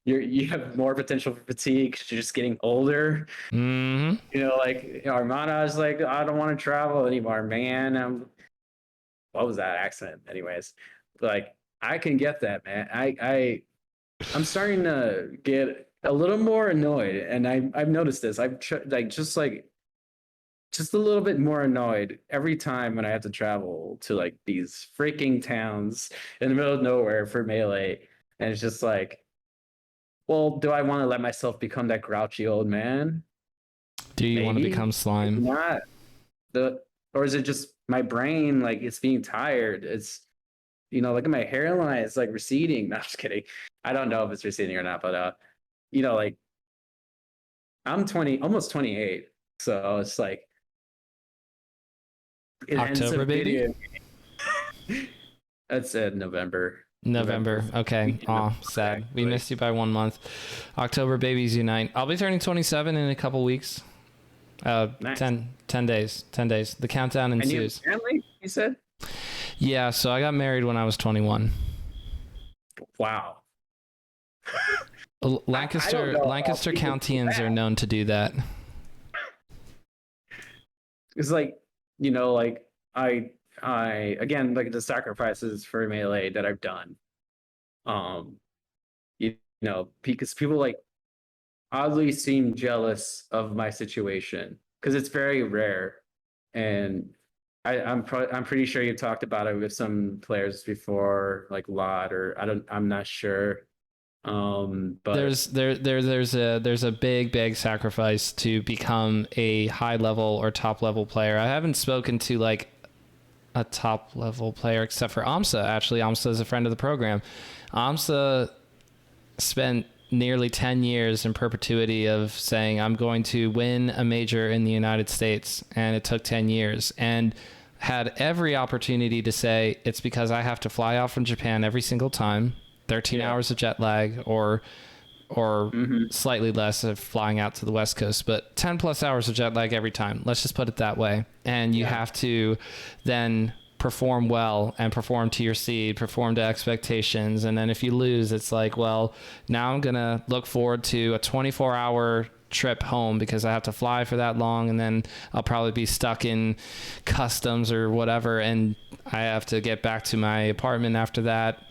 You have more potential for fatigue because you're just getting older. Mm-hmm. Like Armana is like, I don't want to travel anymore, man. What was that accent, anyways? Like I can get that, man. I'm starting to get a little more annoyed, and I've noticed this. I've just a little bit more annoyed every time when I have to travel to like these freaking towns in the middle of nowhere for Melee, and it's just like, well, do I want to let myself become that grouchy old man? Do you want to become slime? Not or is it just my brain? Like it's being tired. It's look at my hairline. It's like receding. No, I'm just kidding. I don't know if it's receding or not, but like I'm 20, almost 28, so it's like October, baby. That's November. November. Okay. Oh, sad. We missed you by 1 month. October babies unite. I'll be turning 27 in a couple weeks. Nice. 10 days. 10 days. The countdown ensues. And you have family, you said? Yeah, so I got married when I was 21. Wow. Lancaster Countians are known to do that. It's like, like I again, like the sacrifices for Melee that I've done. Because people like oddly seem jealous of my situation because it's very rare, and I'm pretty sure you've talked about it with some players before, like Lot, or I'm not sure. But there's a big sacrifice to become a high level or top level player. I haven't spoken to like a top level player except for Amsa. Actually, Amsa is a friend of the program. Amsa spent nearly 10 years in perpetuity of saying, I'm going to win a major in the United States. And it took 10 years, and had every opportunity to say, it's because I have to fly out from Japan every single time, 13 hours of jet lag, or slightly less of flying out to the West Coast, but 10 plus hours of jet lag every time. Let's just put it that way. And you have to then perform well and perform to your seed, perform to expectations. And then if you lose, it's like, well, now I'm going to look forward to a 24-hour trip home because I have to fly for that long, and then I'll probably be stuck in customs or whatever, and I have to get back to my apartment after that.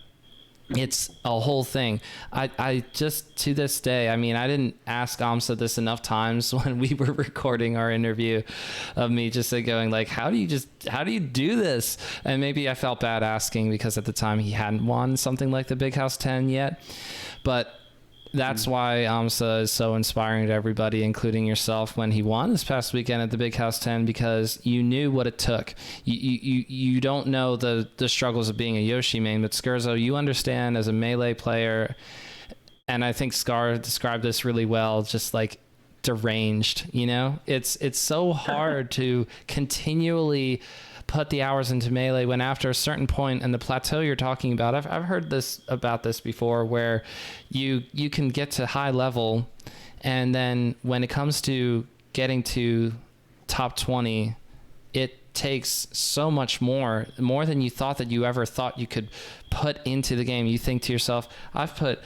It's a whole thing. I just, to this day, I mean, I didn't ask Amsa this enough times when we were recording our interview, of me just going like, how do you do this? And maybe I felt bad asking because at the time he hadn't won something like the Big House 10 yet. But that's why Amsa is so inspiring to everybody, including yourself, when he won this past weekend at the Big House 10, because you knew what it took. You don't know the struggles of being a Yoshi main, but Skerzo, you understand as a Melee player, and I think Scar described this really well, just like deranged, it's so hard to continually put the hours into Melee when after a certain point and the plateau you're talking about, I've heard about this before, where you can get to high level, and then when it comes to getting to top 20, it takes so much more than you thought that you ever thought you could put into the game. You think to yourself, I've put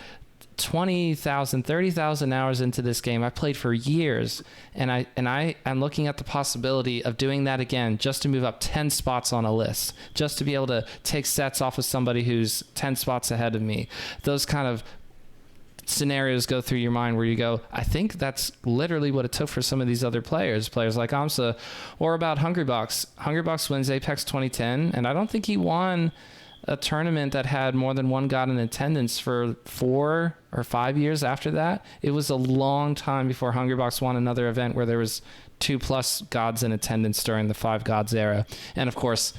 20,000, 30,000 hours into this game. I played for years, and I'm looking at the possibility of doing that again, just to move up 10 spots on a list, just to be able to take sets off of somebody who's 10 spots ahead of me. Those kind of scenarios go through your mind where you go, I think that's literally what it took for some of these other players like AMSA, or about Hungrybox. Hungrybox wins Apex 2010, and I don't think he won a tournament that had more than one god in attendance for 4 or 5 years after that. It was a long time before Hungrybox won another event where there was 2+ gods in attendance during the 5 gods era. And of course,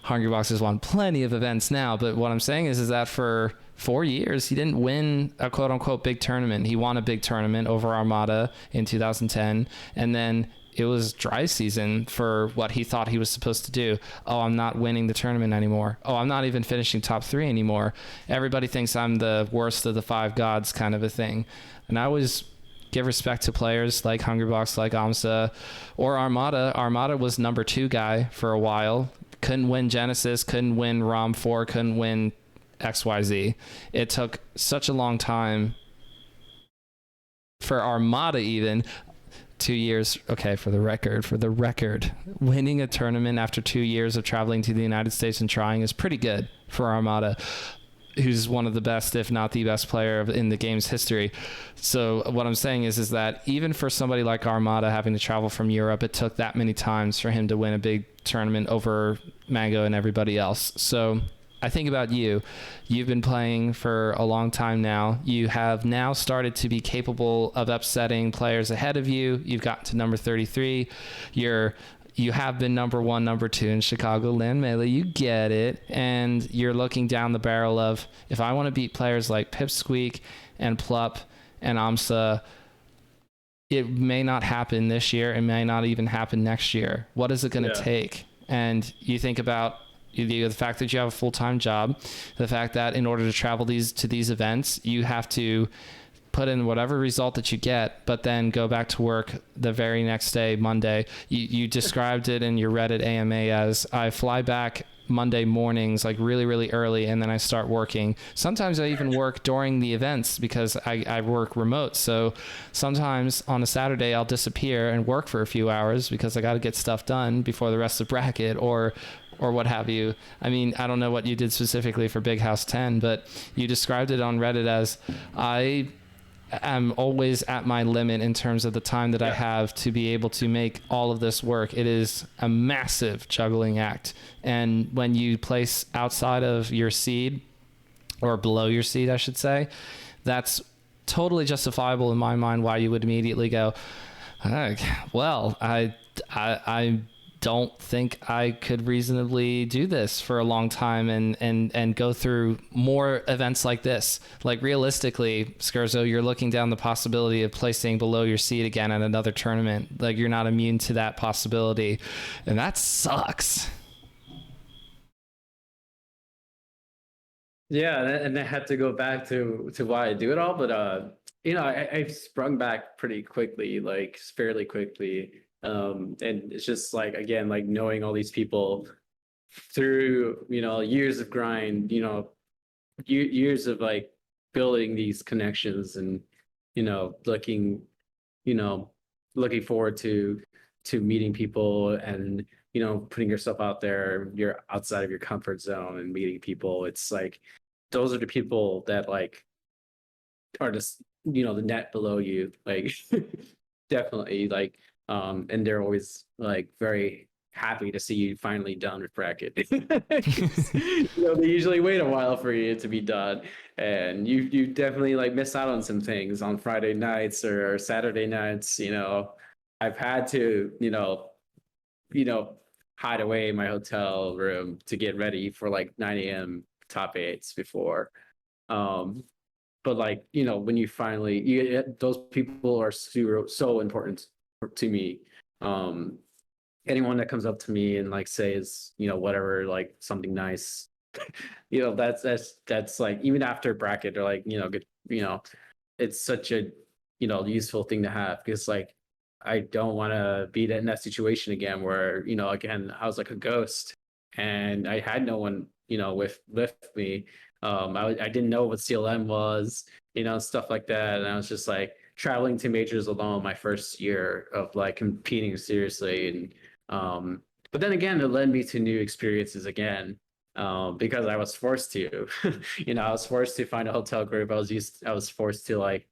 Hungrybox has won plenty of events now, but what I'm saying is that for 4 years, he didn't win a quote unquote big tournament. He won a big tournament over Armada in 2010, and then it was dry season for what he thought he was supposed to do. Oh, I'm not winning the tournament anymore. Oh, I'm not even finishing top 3 anymore. Everybody thinks I'm the worst of the 5 gods, kind of a thing. And I always give respect to players like Hungrybox, like AMSA, or Armada. Armada was number 2 guy for a while. Couldn't win Genesis, couldn't win ROM 4, couldn't win XYZ. It took such a long time for Armada even. 2 years, okay, for the record, winning a tournament after 2 years of traveling to the United States and trying is pretty good for Armada, who's one of the best, if not the best player in the game's history. So what I'm saying is that even for somebody like Armada having to travel from Europe, it took that many times for him to win a big tournament over Mango and everybody else. So I think about you. You've been playing for a long time now. You have now started to be capable of upsetting players ahead of you. You've gotten to number 33. You have been number 1, number 2 in Chicagoland Melee. You get it. And you're looking down the barrel of, if I want to beat players like Pipsqueak and Plup and AMSA, it may not happen this year. It may not even happen next year. What is it going to take? And you think about the fact that you have a full-time job, the fact that in order to travel to these events, you have to put in whatever result that you get, but then go back to work the very next day, Monday. You described it in your Reddit AMA as, I fly back Monday mornings, like really, really early, and then I start working. Sometimes I even work during the events because I work remote. So sometimes on a Saturday, I'll disappear and work for a few hours because I got to get stuff done before the rest of bracket or what have you. I mean, I don't know what you did specifically for Big House 10, but you described it on Reddit as, I am always at my limit in terms of the time that I have to be able to make all of this work. It is a massive juggling act. And when you place outside of your seed, or below your seed, I should say, that's totally justifiable in my mind why you would immediately go, well, I don't think I could reasonably do this for a long time and go through more events like this. Like realistically, Skerzo, you're looking down the possibility of placing below your seed again at another tournament. Like you're not immune to that possibility, and that sucks. Yeah, and I had to go back to why I do it all, but I've sprung back pretty quickly, like fairly quickly. And it's just like, again, like knowing all these people through, years of grind, years of like building these connections and, looking forward to meeting people and, putting yourself out there. You're outside of your comfort zone and meeting people. It's like, those are the people that like are just, the net below you, like definitely like, and they're always like very happy to see you finally done with bracket. They usually wait a while for you to be done, and you definitely like miss out on some things on Friday nights or Saturday nights. I've had to hide away in my hotel room to get ready for like 9 a.m. top 8s before. But like when you finally those people are so important to me. Anyone that comes up to me and like says whatever, like something nice, that's like, even after bracket, they're like good, it's such a useful thing to have, because like I don't want to be in that situation again where again I was like a ghost and I had no one with me. I didn't know what CLM was, stuff like that. And I was just like traveling to majors alone my first year of like competing seriously. And but then again, it led me to new experiences again. Because I was forced to, I was forced to find a hotel group. I was forced to like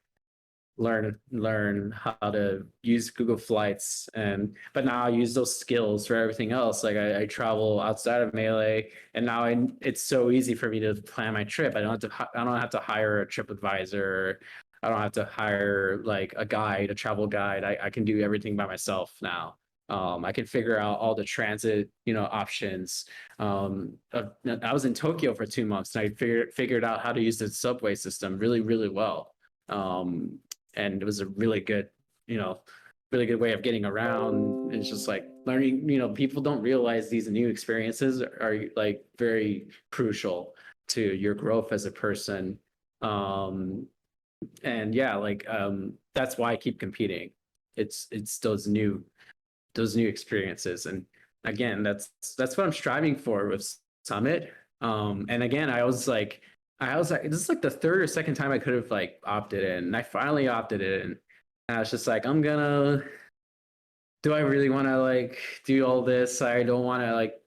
learn how to use Google Flights, and but now I use those skills for everything else. Like I travel outside of Melee, and now it's so easy for me to plan my trip. I don't have to hire a trip advisor. I don't have to hire like a guide, a travel guide. I can do everything by myself now. I can figure out all the transit, options. I was in Tokyo for 2 months, and I figured out how to use the subway system really, really well. Um, and it was a you know, really good way of getting around. It's just like learning, people don't realize these new experiences are like very crucial to your growth as a person. Um, and yeah, like that's why I keep competing. It's those new experiences. And again, that's what I'm striving for with Summit. And again, I was like, this is like the third or second time I could have like opted in. And I finally opted in. And I was just like, do I really want to like do all this? I don't want to like,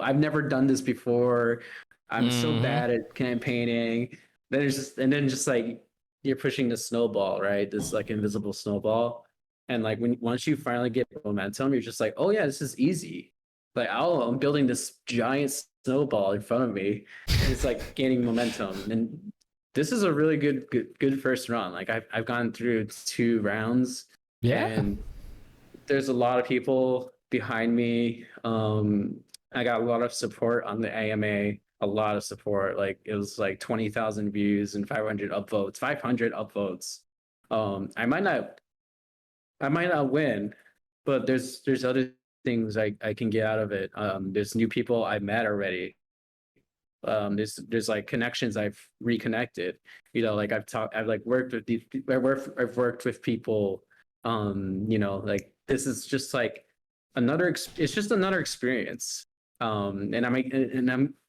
I've never done this before. I'm so bad at campaigning. And then just like you're pushing the snowball, right? This like invisible snowball. And like once you finally get momentum, you're just like, oh yeah, this is easy. Like I'm building this giant snowball in front of me, and it's like gaining momentum. And this is a really good first run. Like I've gone through 2 rounds, Yeah. and there's a lot of people behind me. I got a lot of support on the AMA, a lot of support. Like it was like 20,000 views and 500 upvotes, 500 upvotes. Um, I might not I might not win, but there's other things I can get out of it. There's new people I've met already. There's like connections I've reconnected. Like I've like worked with I've worked with people. Like this is just like it's just another experience. And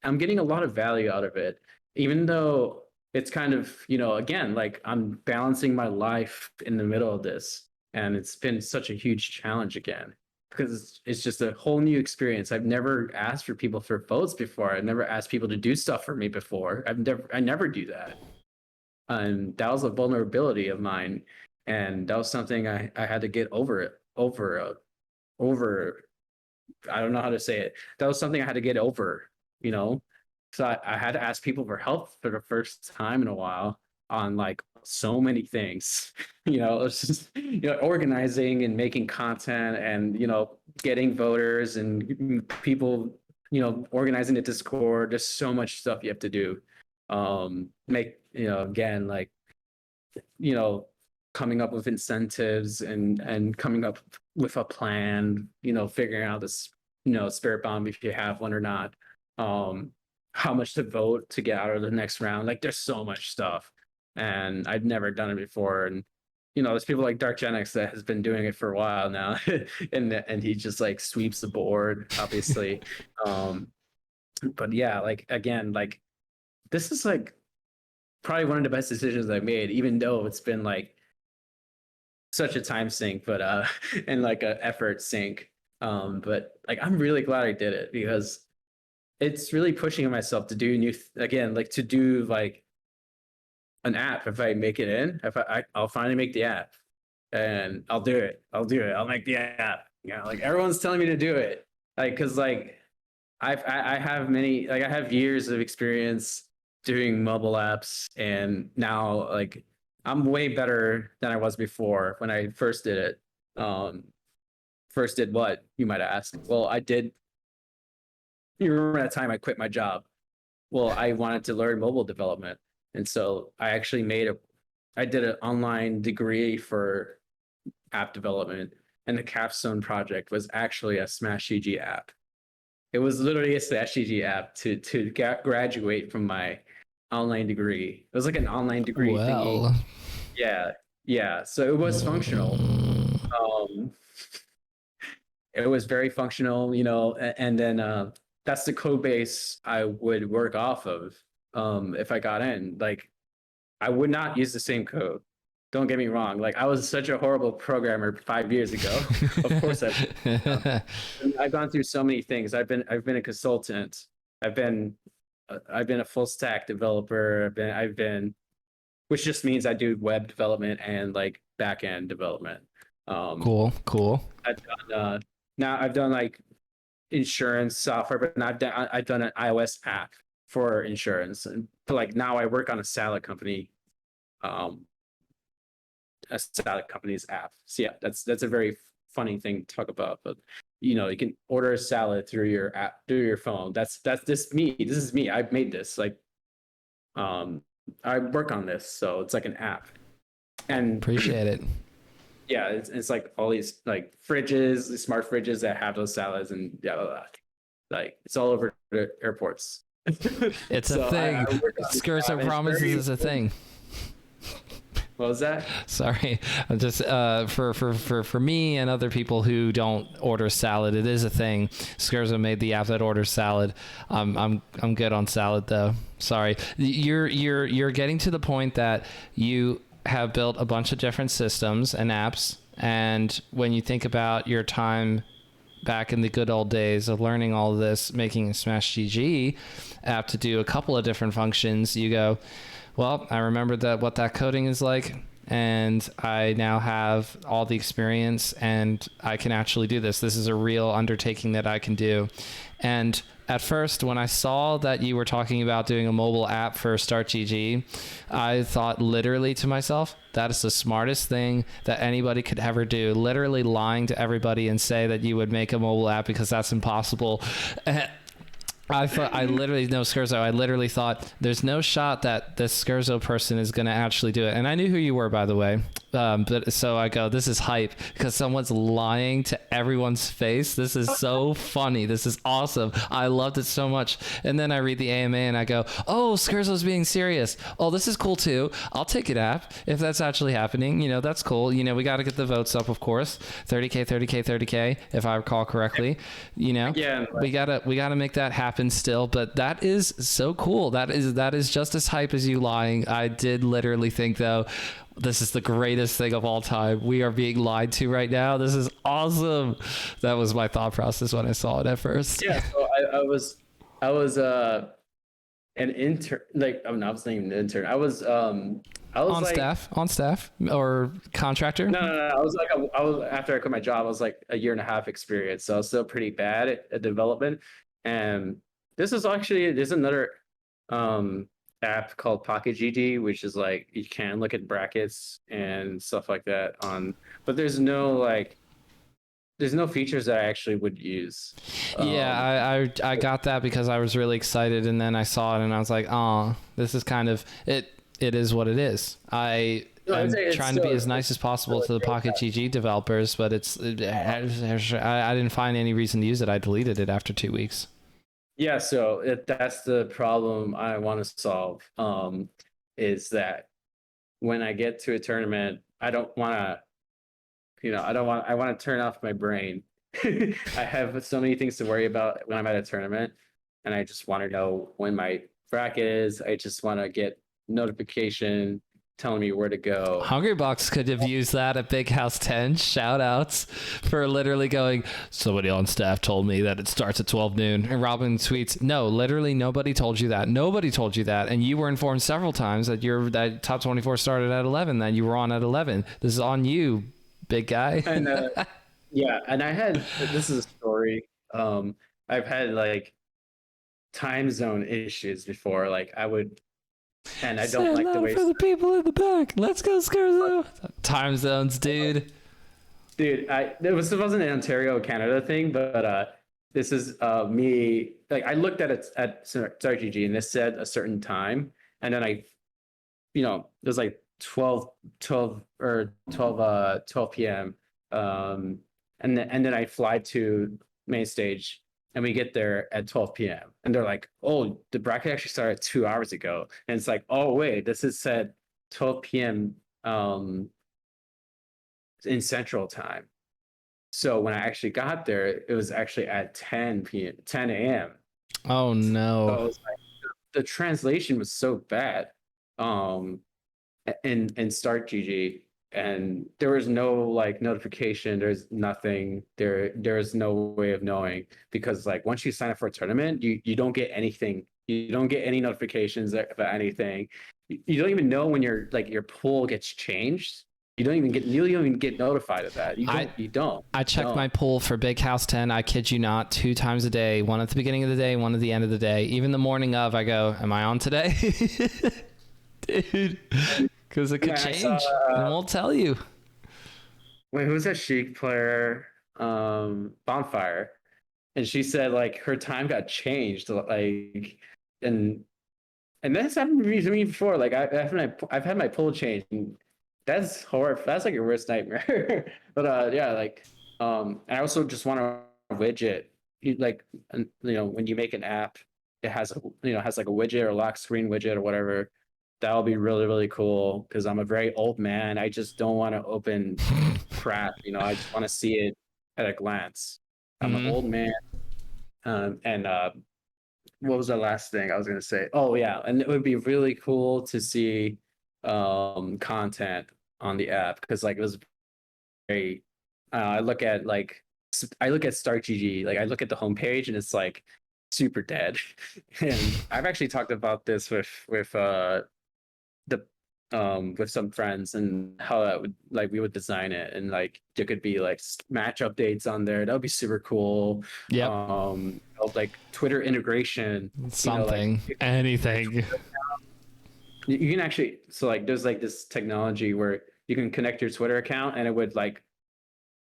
I'm getting a lot of value out of it, even though it's kind of, again, like I'm balancing my life in the middle of this, and it's been such a huge challenge again because it's just a whole new experience. I've never asked for people for votes before. I've never asked people to do stuff for me before. I never do that. And that was a vulnerability of mine. And that was something I had to get over. I don't know how to say it. That was something I had to get over, you know? So I had to ask people for help for the first time in a while on like so many things. It's just, organizing and making content and, getting voters and people, organizing the Discord. There's so much stuff you have to do. Again, like, you know, coming up with incentives and coming up with a plan, figuring out this, spirit bomb if you have one or not. How much to vote to get out of the next round. Like there's so much stuff. And I've never done it before. And there's people like Dark Genix that has been doing it for a while now. and he just like sweeps the board, obviously. But yeah, like again, like this is like probably one of the best decisions I've made, even though it's been like such a time sink, but and like a effort sink. But like I'm really glad I did it because it's really pushing myself to do again, like to do like an app. If I make it in, I'll finally make the app, and I'll do it. I'll make the app. Like everyone's telling me to do it, like because like I have I have years of experience doing mobile apps, and now like I'm way better than I was before when I first did it. First did what, you might ask? Well, I did. You remember that time I quit my job? Well, I wanted to learn mobile development, and so I did an online degree for app development, and the capstone project was actually a smashtgg app. It was literally a smashtgg app to graduate from my online degree. It was like an online degree thingy. Yeah. So it was functional. Um, it was very functional, and then that's the code base I would work off of. if I got in, like I would not use the same code. Don't get me wrong. Like I was such a horrible programmer 5 years ago. Of course, I've gone through so many things. I've been a consultant. I've been I've been a full stack developer. I've been which just means I do web development and like back end development. Um, Cool. I've done now I've done like insurance software, but I've done an iOS app for insurance, and but like now I work on um, a salad company's app. So yeah, that's a very funny thing to talk about. But you can order a salad through your app, through your phone. That's this me. This is me. I've made this. Like um, I work on this, so it's like an app. And Appreciate it. yeah, it's like all these like fridges, these smart fridges that have those salads and yeah, blah, blah, blah. Like it's all over the airports. It's So a thing. I work on this Skerzo app, and it's promises very is a thing. What was that? Sorry, I'm just for me and other people who don't order salad, it is a thing. Skerzo made the app that orders salad. I'm good on salad though. Sorry, you're getting to the point that you have built a bunch of different systems and apps, and when you think about your time back in the good old days of learning all of this, making a smashtgg app to do a couple of different functions, you go, well, I remembered what that coding is like, and I now have all the experience, and I can actually do this. This is a real undertaking that I can do. And at first, when I saw that you were talking about doing a mobile app for startgg, I thought literally to myself, that is the smartest thing that anybody could ever do. Literally lying to everybody and say that you would make a mobile app because that's impossible. I literally know Skerzo. I literally thought there's no shot that this Skerzo person is going to actually do it. And I knew who you were, by the way. But so I go, this is hype because someone's lying to everyone's face. This is so funny. This is awesome. I loved it so much. And then I read the AMA and I go, oh, Skerzo's being serious. Oh, this is cool too. I'll take it app if that's actually happening. That's cool. We got to get the votes up, of course. 30K, 30K, 30K, if I recall correctly. Yeah, we gotta make that happen still, but that is so cool. That is just as hype as you lying. I did literally think though, this is the greatest thing of all time. We are being lied to right now. This is awesome. That was my thought process when I saw it at first. yeah. So I was an intern. Like I was not even an intern. I was On staff or contractor. no. I was after I quit my job. I was like a year and a half experience, so I was still pretty bad at development. And there's another app called PocketGD, which is like you can look at brackets and stuff like that but there's no features that I actually would use. Yeah, I got that because I was really excited, and then I saw it and I was like, oh, this is kind of it. It is what it is. I'm trying to be as nice as possible to the PocketGG developers, but I didn't find any reason to use it. I deleted it after 2 weeks. Yeah, so that's the problem I want to solve. Is that when I get to a tournament, I don't want to, I want to turn off my brain. I have so many things to worry about when I'm at a tournament, and I just want to know when my bracket is. I just want to get notification telling me where to go. Hungrybox could have used that at Big House 10. Shout outs for literally going, somebody on staff told me that it starts at 12 noon. And Robin tweets, no, literally nobody told you that. Nobody told you that. And you were informed several times that that top 24 started at 11, that you were on at 11. This is on you, big guy. And yeah, and this is a story. I've had like time zone issues before. Like and I don't like the way for the people in the back. Let's go, Skerzo. Time zones, dude. Dude, this wasn't an Ontario, Canada thing, but this is me. Like I looked at it at startgg and it said a certain time, and then it was like 12 p.m. And then I fly to main stage. And we get there at 12 p.m. And they're like, oh, the bracket actually started 2 hours ago. And it's like, oh, wait, this is said 12 p.m. In Central Time. So when I actually got there, it was actually at 10 a.m. Oh, no. So I was like, the translation was so bad. Um, in startgg, and there was no like notification, there's nothing there's no way of knowing, because like once you sign up for a tournament, you don't get anything, you don't get any notifications about anything. You don't even know when your pool gets changed. You don't even get notified of that. I check my pool for Big House 10. I kid you not, 2 times a day. One at the beginning of the day, one at the end of the day. Even the morning of, I go, "Am I on today?" Dude, because it could change, and it won't tell you. wait, who's that Sheik player? Bonfire. And she said like her time got changed, like, and that's happened to me before. Like I've had my pull changed, and that's horrible. That's like your worst nightmare. But yeah, like I also just want a widget. Like, when you make an app, it has has like a widget or lock screen widget or whatever. That would be really, really cool, because I'm a very old man. I just don't want to open crap. I just want to see it at a glance. I'm an old man. And what was the last thing I was going to say? Oh yeah, and it would be really cool to see content on the app, because like it was very. I look at startgg, like I look at the homepage and it's like super dead. And I've actually talked about this the with some friends, and how that would, like, we would design it, and like there could be like match updates on there. That would be super cool. Yep. Like Twitter integration, Something, anything. you can actually, so like there's like this technology where you can connect your Twitter account, and it would like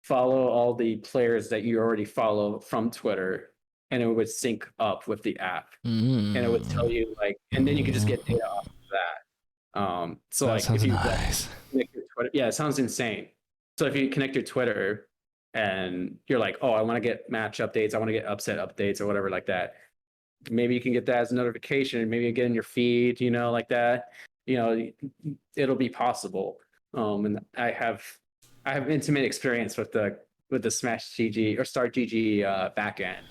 follow all the players that you already follow from Twitter, and it would sync up with the app, and it would tell you like, and then you can just get data off of that. So That like sounds if you nice. connect your Twitter, yeah, it sounds insane. So if you connect your Twitter and you're like, oh, I want to get match updates, I want to get upset updates or whatever like that, maybe you can get that as a notification, maybe you get in your feed, like that. It'll be possible. And I have intimate experience with the Smash GG or Start GG backend,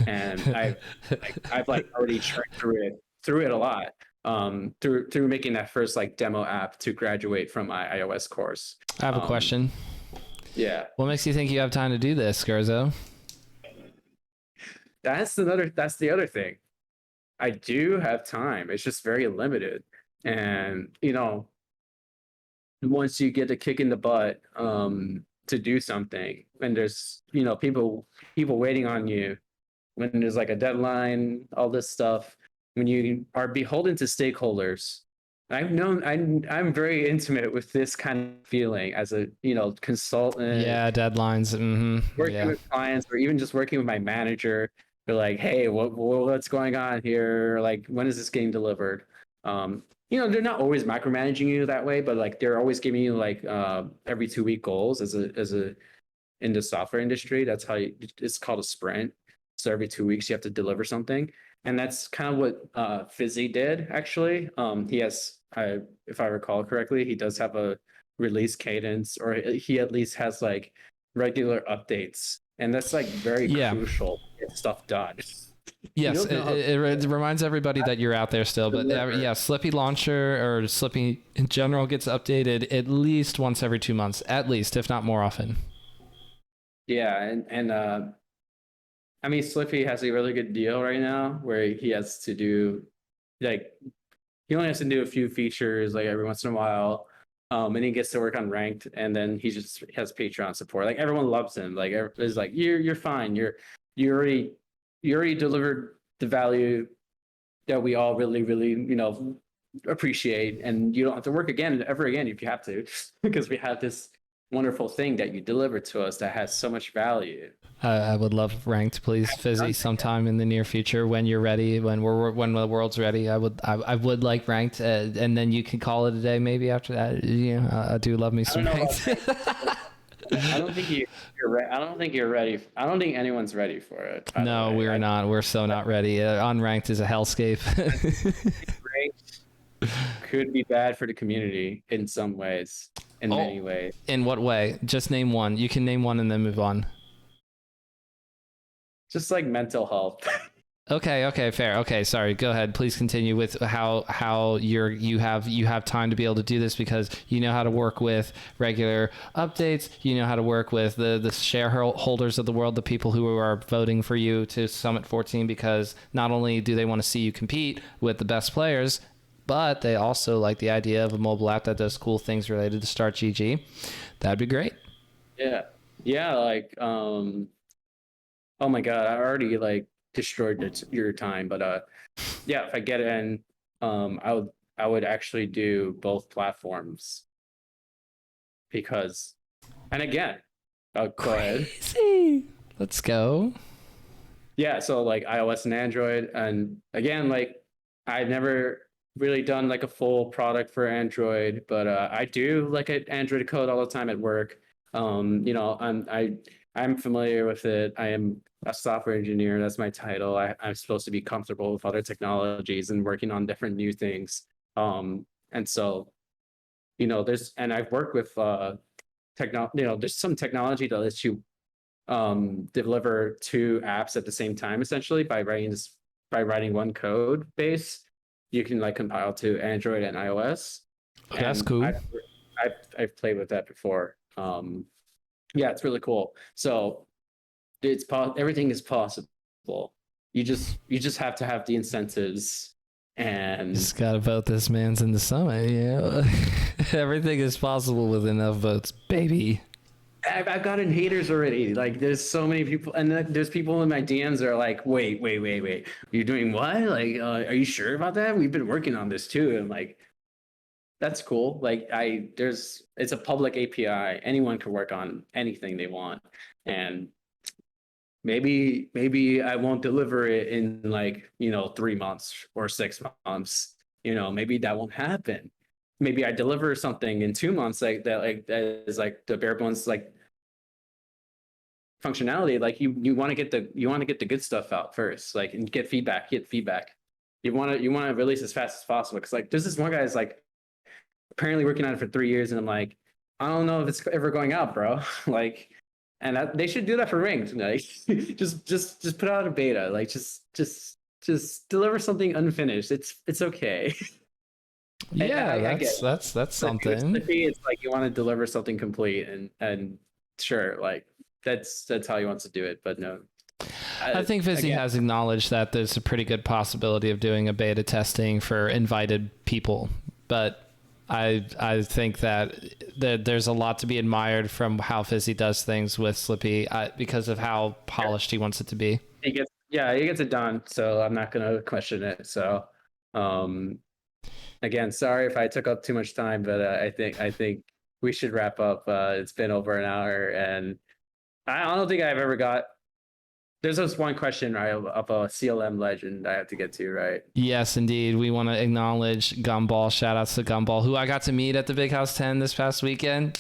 and I've like already churned through it a lot, through making that first like demo app to graduate from my iOS course. I have a question. Yeah. What makes you think you have time to do this, Skerzo? That's the other thing. I do have time. It's just very limited. And once you get the kick in the butt to do something, and there's people waiting on you, when there's like a deadline, all this stuff, when you are beholden to stakeholders. I'm very intimate with this kind of feeling as a consultant. Yeah, deadlines. Working with clients, or even just working with my manager. They're like, hey, what's going on here? Like, when is this getting delivered? They're not always micromanaging you that way, but like they're always giving you like every 2-week goals as a in the software industry. That's how it's called a sprint. So every 2 weeks you have to deliver something, and that's kind of what Fizzy did actually. He has, if I recall correctly, he does have a release cadence, or he at least has like regular updates, and that's like very crucial to get stuff done. Yes, it reminds everybody that you're out there still. But yeah, Slippy Launcher or Slippy in general gets updated at least once every 2 months, at least, if not more often. Yeah, and I mean, Slippy has a really good deal right now where he has to do, like, he only has to do a few features like every once in a while. And he gets to work on ranked, and then he just has Patreon support. Like, everyone loves him. Like, it's like, you're fine. You already delivered the value that we all really, really, appreciate, and you don't have to work ever again if you have to, because we have this wonderful thing that you delivered to us that has so much value. I would love ranked, please, Fizzy, sometime in the near future when you're ready, when the world's ready. I would like ranked, and then you can call it a day maybe after that. I do love me some ranked. I don't think you're ready. I don't think you're ready. I don't think anyone's ready for it. No, we're not. We're so not ready. Unranked is a hellscape. Ranked could be bad for the community in some ways, in many ways. In what way? Just name one. You can name one and then move on. Just like mental health. Okay, fair. Okay, sorry. Go ahead. Please continue with how you have time to be able to do this because you know how to work with regular updates. You know how to work with the shareholders of the world, the people who are voting for you to Summit 14, because not only do they want to see you compete with the best players, but they also like the idea of a mobile app that does cool things related to startgg. That'd be great. Yeah. Yeah, like oh my God, I already like destroyed your time, but yeah, if I get in, I would actually do both platforms because, and again, go ahead. Crazy. Let's go. Yeah, so like iOS and Android, and again, like I've never really done like a full product for Android, but I do like an Android code all the time at work. You know, I'm familiar with it. I am a software engineer. That's my title. I'm supposed to be comfortable with other technologies and working on different new things. And so, you know, and I've worked with you know, there's some technology that lets you deliver two apps at the same time, essentially by writing one code base. You can like compile to Android and iOS. Oh, that's And cool. I've played with that before. Yeah, it's really cool. So everything is possible. You just have to have the incentives and Just gotta vote this man's in the summit. Yeah, everything is possible with enough votes, baby. I've gotten haters already. Like, there's so many people, and there's people in my DMs that are like, wait. You're doing what? Like, are you sure about that? We've been working on this too." And I'm like, that's cool. Like, it's a public API. Anyone can work on anything they want. And maybe I won't deliver it in like, you know, 3 months or 6 months. You know, maybe that won't happen. Maybe I deliver something in 2 months like that is like the bare bones like functionality. Like you want to get the good stuff out first, like, and get feedback. You want to release as fast as possible, because like there's this one guy is like apparently working on it for 3 years, and I'm like, I don't know if it's ever going out, bro. Like, and they should do that for ranked. Like, just put out a beta. Like, just deliver something unfinished. It's okay. Yeah, I get it. that's But something. it's like you want to deliver something complete, and sure, like that's how he wants to do it. But no, I think Vizzy again, has acknowledged that there's a pretty good possibility of doing a beta testing for invited people, but I think that there's a lot to be admired from how Fizzy does things with Slippy because of how polished he wants it to be. he gets it done. So I'm not gonna question it. So, um, again, sorry if I took up too much time, but I think we should wrap up. It's been over an hour, and I don't think I've ever got. There's just one question, right, of a CLM legend I have to get to, right? Yes, indeed. We want to acknowledge Gumball. Shout outs to Gumball, who I got to meet at the Big House 10 this past weekend.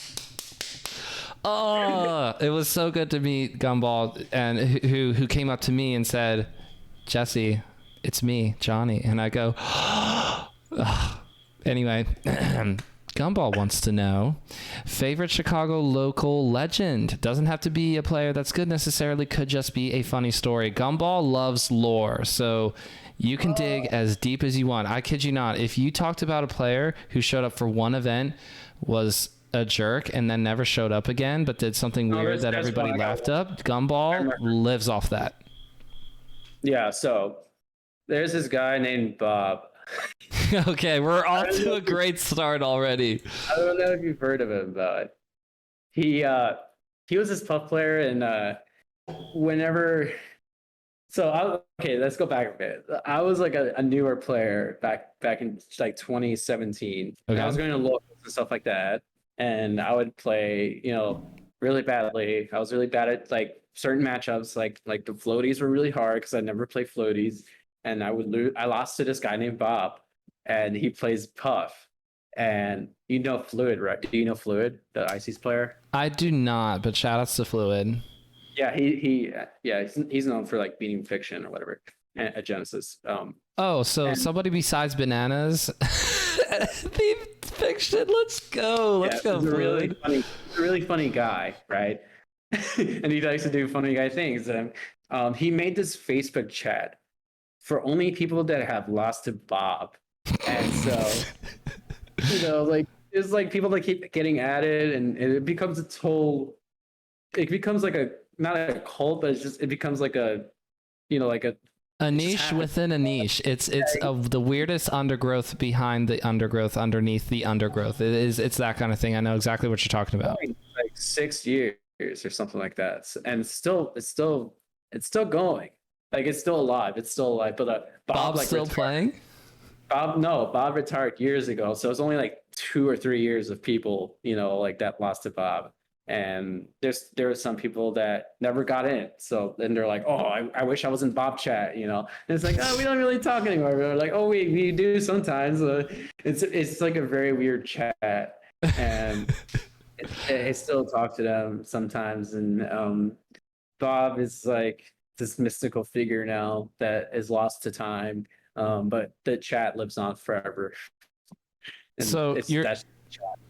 Oh, it was so good to meet Gumball, and who came up to me and said, "Jesse, it's me, Johnny." And I go, anyway, Gumball wants to know, favorite Chicago local legend. Doesn't have to be a player that's good necessarily, could just be a funny story. Gumball loves lore, so you can dig as deep as you want. I kid you not. If you talked about a player who showed up for one event, was a jerk, and then never showed up again, but did something weird that everybody laughed up, Gumball lives off that. Yeah. So there's this guy named Bob. Okay, we're off to a great start already. I don't know if you've heard of him, but he he was this puff player, and whenever okay, let's go back a bit. I was like a newer player back in like 2017. And I was Okay. going to locals and stuff like that, and I would play, you know, really badly. I was really bad at like certain matchups, like the floaties were really hard because I never played floaties, and I would lose. I lost to this guy named Bob, and he plays puff. And you know Fluid, right? Do you know Fluid, the IC's player? I do not, but shout outs to Fluid. Yeah, yeah, he's known for like beating Fiction or whatever at Genesis. Oh, so And somebody besides Bananas beat Fiction. Let's go. Let's go, he's a Fluid. really funny guy, right? And he likes to do funny guy things. And he made this Facebook chat for only people that have lost to Bob. And so, like there's like people that keep getting added, and it becomes its whole. It becomes like a not a cult, but it becomes like a, like a niche within a niche. It's of the weirdest undergrowth behind the undergrowth underneath the undergrowth. It's that kind of thing. I know exactly what you're talking about. Like 6 years or something like that, and it's still going. Like it's still alive. It's still alive. But Bob's like still playing. Bob retired years ago, so it's only like 2 or 3 years of people, like that lost to Bob. And there were some people that never got in. So then they're like, oh, I wish I was in Bob chat, And it's like, oh, we don't really talk anymore. We're like, oh, we do sometimes. It's like a very weird chat, and I still talk to them sometimes. And Bob is like this mystical figure now that is lost to time, but the chat lives on forever. And so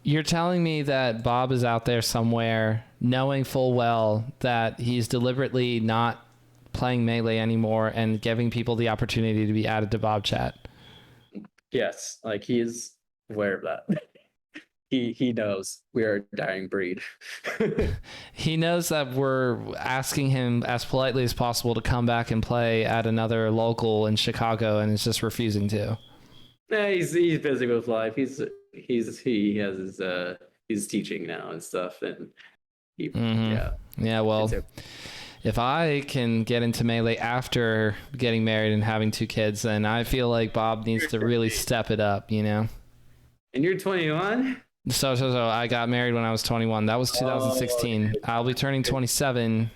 you're telling me that Bob is out there somewhere knowing full well that he's deliberately not playing Melee anymore and giving people the opportunity to be added to Bob chat. Yes, like he is aware of that. He knows we are a dying breed. He knows that we're asking him as politely as possible to come back and play at another local in Chicago, and is just refusing to. Yeah, he's busy with life. He has he's teaching now and stuff, and well, if I can get into Melee after getting married and having 2 kids, then I feel like Bob needs to really step it up, And you're 21. So I got married when I was 21. That was 2016. I'll be turning 27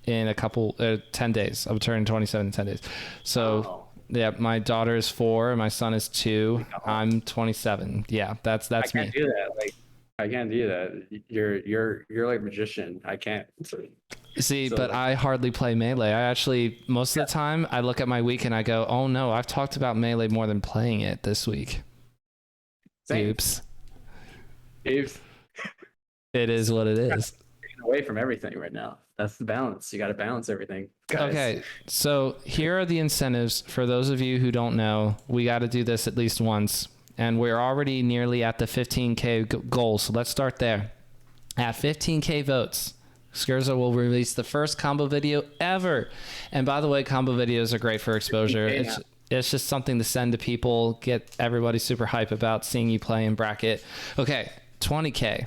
in a couple 10 days. I'll be turning 27 in 10 days. So. Yeah, my daughter is 4, and my son is 2. I'm 27. Yeah, that's me. I can't do that. Like, I can't do that. You're like a magician. I can't. See, but I hardly play Melee. I actually, most of the time, I look at my week and I go, oh no, I've talked about Melee more than playing it this week. Same. Oops. It is what it is. Taking away from everything right now. That's the balance. You got to balance everything. Guys. Okay, so here are the incentives. For those of you who don't know, we got to do this at least once. And we're already nearly at the 15K goal. So let's start there. At 15K votes, Skerzo will release the first combo video ever. And by the way, combo videos are great for exposure. It's just something to send to people, get everybody super hype about seeing you play in bracket. Okay, 20K.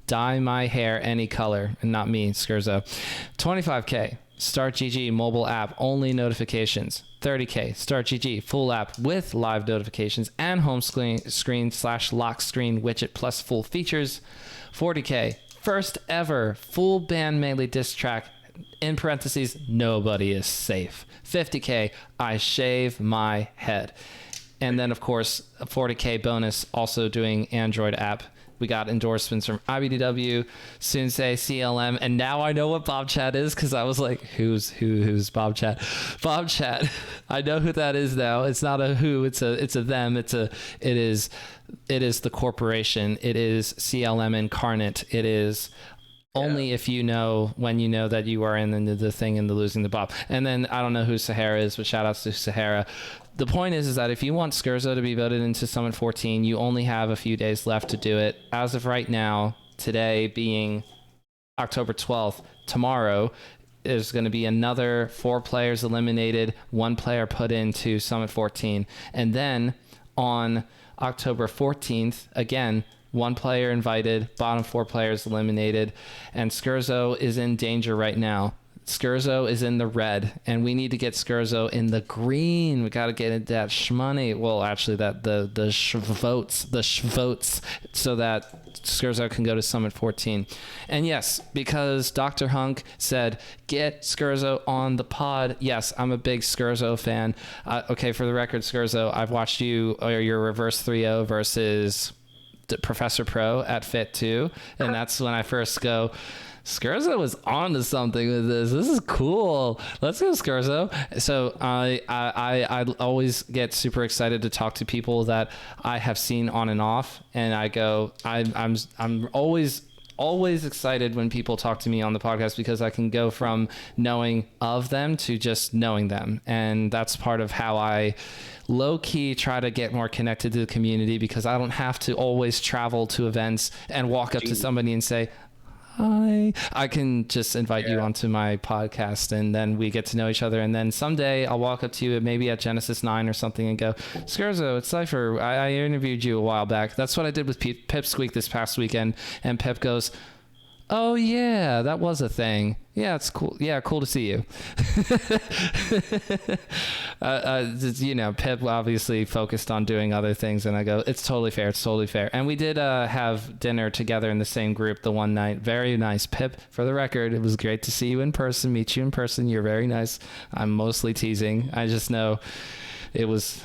Dye my hair any color, and not me, Skerzo. 25K, startgg mobile app, only notifications. 30K, startgg full app with live notifications and home screen / lock screen widget plus full features. 40K, first ever full band Melee diss track, in parentheses, nobody is safe. 50K, I shave my head. And then, of course, a 40K bonus, also doing Android app. We got endorsements from IBDW, Sunsei, CLM, and now I know what Bob Chat is, because I was like, who's Bob Chat? Bob Chat. I know who that is now. It's not a who, it's a them. It is the corporation. It is CLM incarnate. It is only if you know, when you know that you are in the thing and the losing the Bob. And then I don't know who Sahara is, but shout outs to Sahara. The point is that if you want Skerzo to be voted into Summit 14, you only have a few days left to do it. As of right now, today being October 12th, tomorrow there's going to be another 4 players eliminated, 1 player put into Summit 14. And then on October 14th, again, 1 player invited, bottom 4 players eliminated, and Skerzo is in danger right now. Skerzo is in the red, and we need to get Skerzo in the green. We got to get that shmoney. Well, actually, that the shvotes, so that Skerzo can go to Summit 14. And yes, because Dr. Hunk said, get Skerzo on the pod. Yes, I'm a big Skerzo fan. Okay, for the record, Skerzo, I've watched you or your reverse 3-0 versus Professor Pro at Fit 2, and that's when I first go, Skerzo was on to something with this. This is cool. Let's go, Skerzo. So I always get super excited to talk to people that I have seen on and off, and I go, I'm always always excited when people talk to me on the podcast because I can go from knowing of them to just knowing them. And that's part of how I low key try to get more connected to the community, because I don't have to always travel to events and walk up to somebody and say, hi. I can just invite you onto my podcast, and then we get to know each other. And then someday I'll walk up to you maybe at Genesis 9 or something and go, Skerzo, it's Cypher. I interviewed you a while back. That's what I did with Pipsqueak this past weekend. And Pip goes, oh yeah, that was a thing. Yeah, it's cool. Yeah, cool to see you. You know, Pip obviously focused on doing other things, and I go, it's totally fair. It's totally fair. And we did have dinner together in the same group the one night. Very nice. Pip, for the record, it was great to see you in person, meet you in person. You're very nice. I'm mostly teasing. I just know it was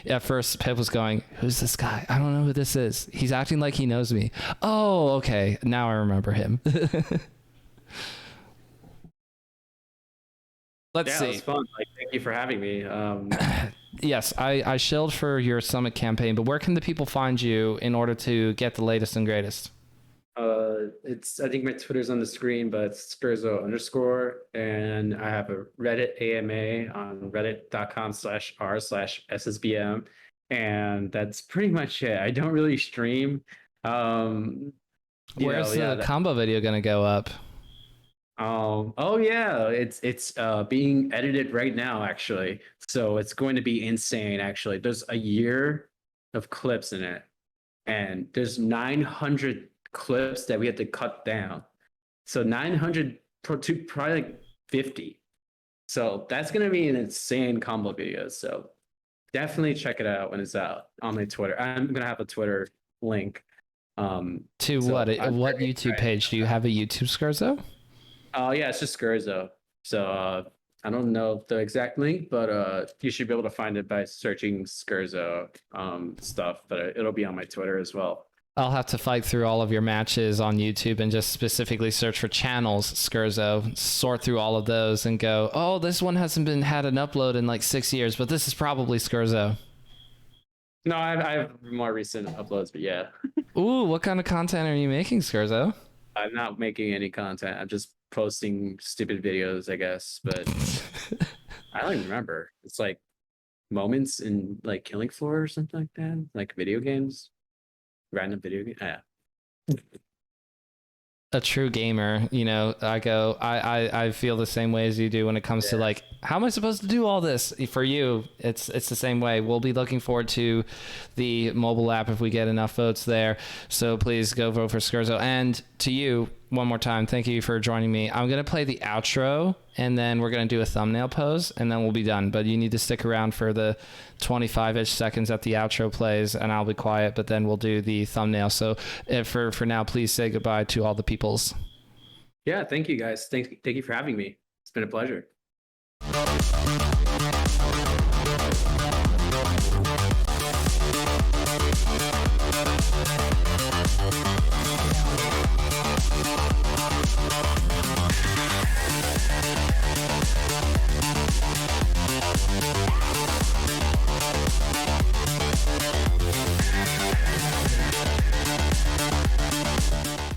at first, Pip was going, who's this guy? I don't know who this is. He's acting like he knows me. Oh, okay. Now I remember him. Let's see. It was fun. Like, thank you for having me. Yes, I shilled for your summit campaign, but where can the people find you in order to get the latest and greatest? I think my Twitter's on the screen, but it's skerzo_, and I have a Reddit AMA on reddit.com/r/SSBM, and that's pretty much it. I don't really stream. Where's the combo video gonna go up? Oh yeah, it's being edited right now, actually. So it's going to be insane, actually. There's a year of clips in it, and there's 900 clips that we had to cut down. So 900 to probably like 50. So that's going to be an insane combo video. So definitely check it out when it's out on my Twitter. I'm going to have a Twitter link. To what YouTube page? Do you have a YouTube, Skerzo? Yeah, it's just Skerzo. So I don't know the exact link, but you should be able to find it by searching Skerzo stuff, but it'll be on my Twitter as well. I'll have to fight through all of your matches on YouTube and just specifically search for channels, Skerzo, sort through all of those and go, oh, this one hasn't had an upload in like 6 years, but this is probably Skerzo. No, I have more recent uploads, but yeah. Ooh, what kind of content are you making, Skerzo? I'm not making any content. I'm just posting stupid videos, I guess, but I don't even remember. It's like moments in like Killing Floor or something like that, like video games. Random video game. Yeah. A true gamer, you know, I feel the same way as you do when it comes to like, how am I supposed to do all this? For you, it's the same way. We'll be looking forward to the mobile app if we get enough votes there. So please go vote for Skerzo. And to you, one more time, thank you for joining me. I'm going to play the outro, and then we're going to do a thumbnail pose, and then we'll be done. But you need to stick around for the 25-ish seconds that the outro plays, and I'll be quiet, but then we'll do the thumbnail. So for now, please say goodbye to all the peoples. Yeah, thank you, guys. Thank you for having me. It's been a pleasure.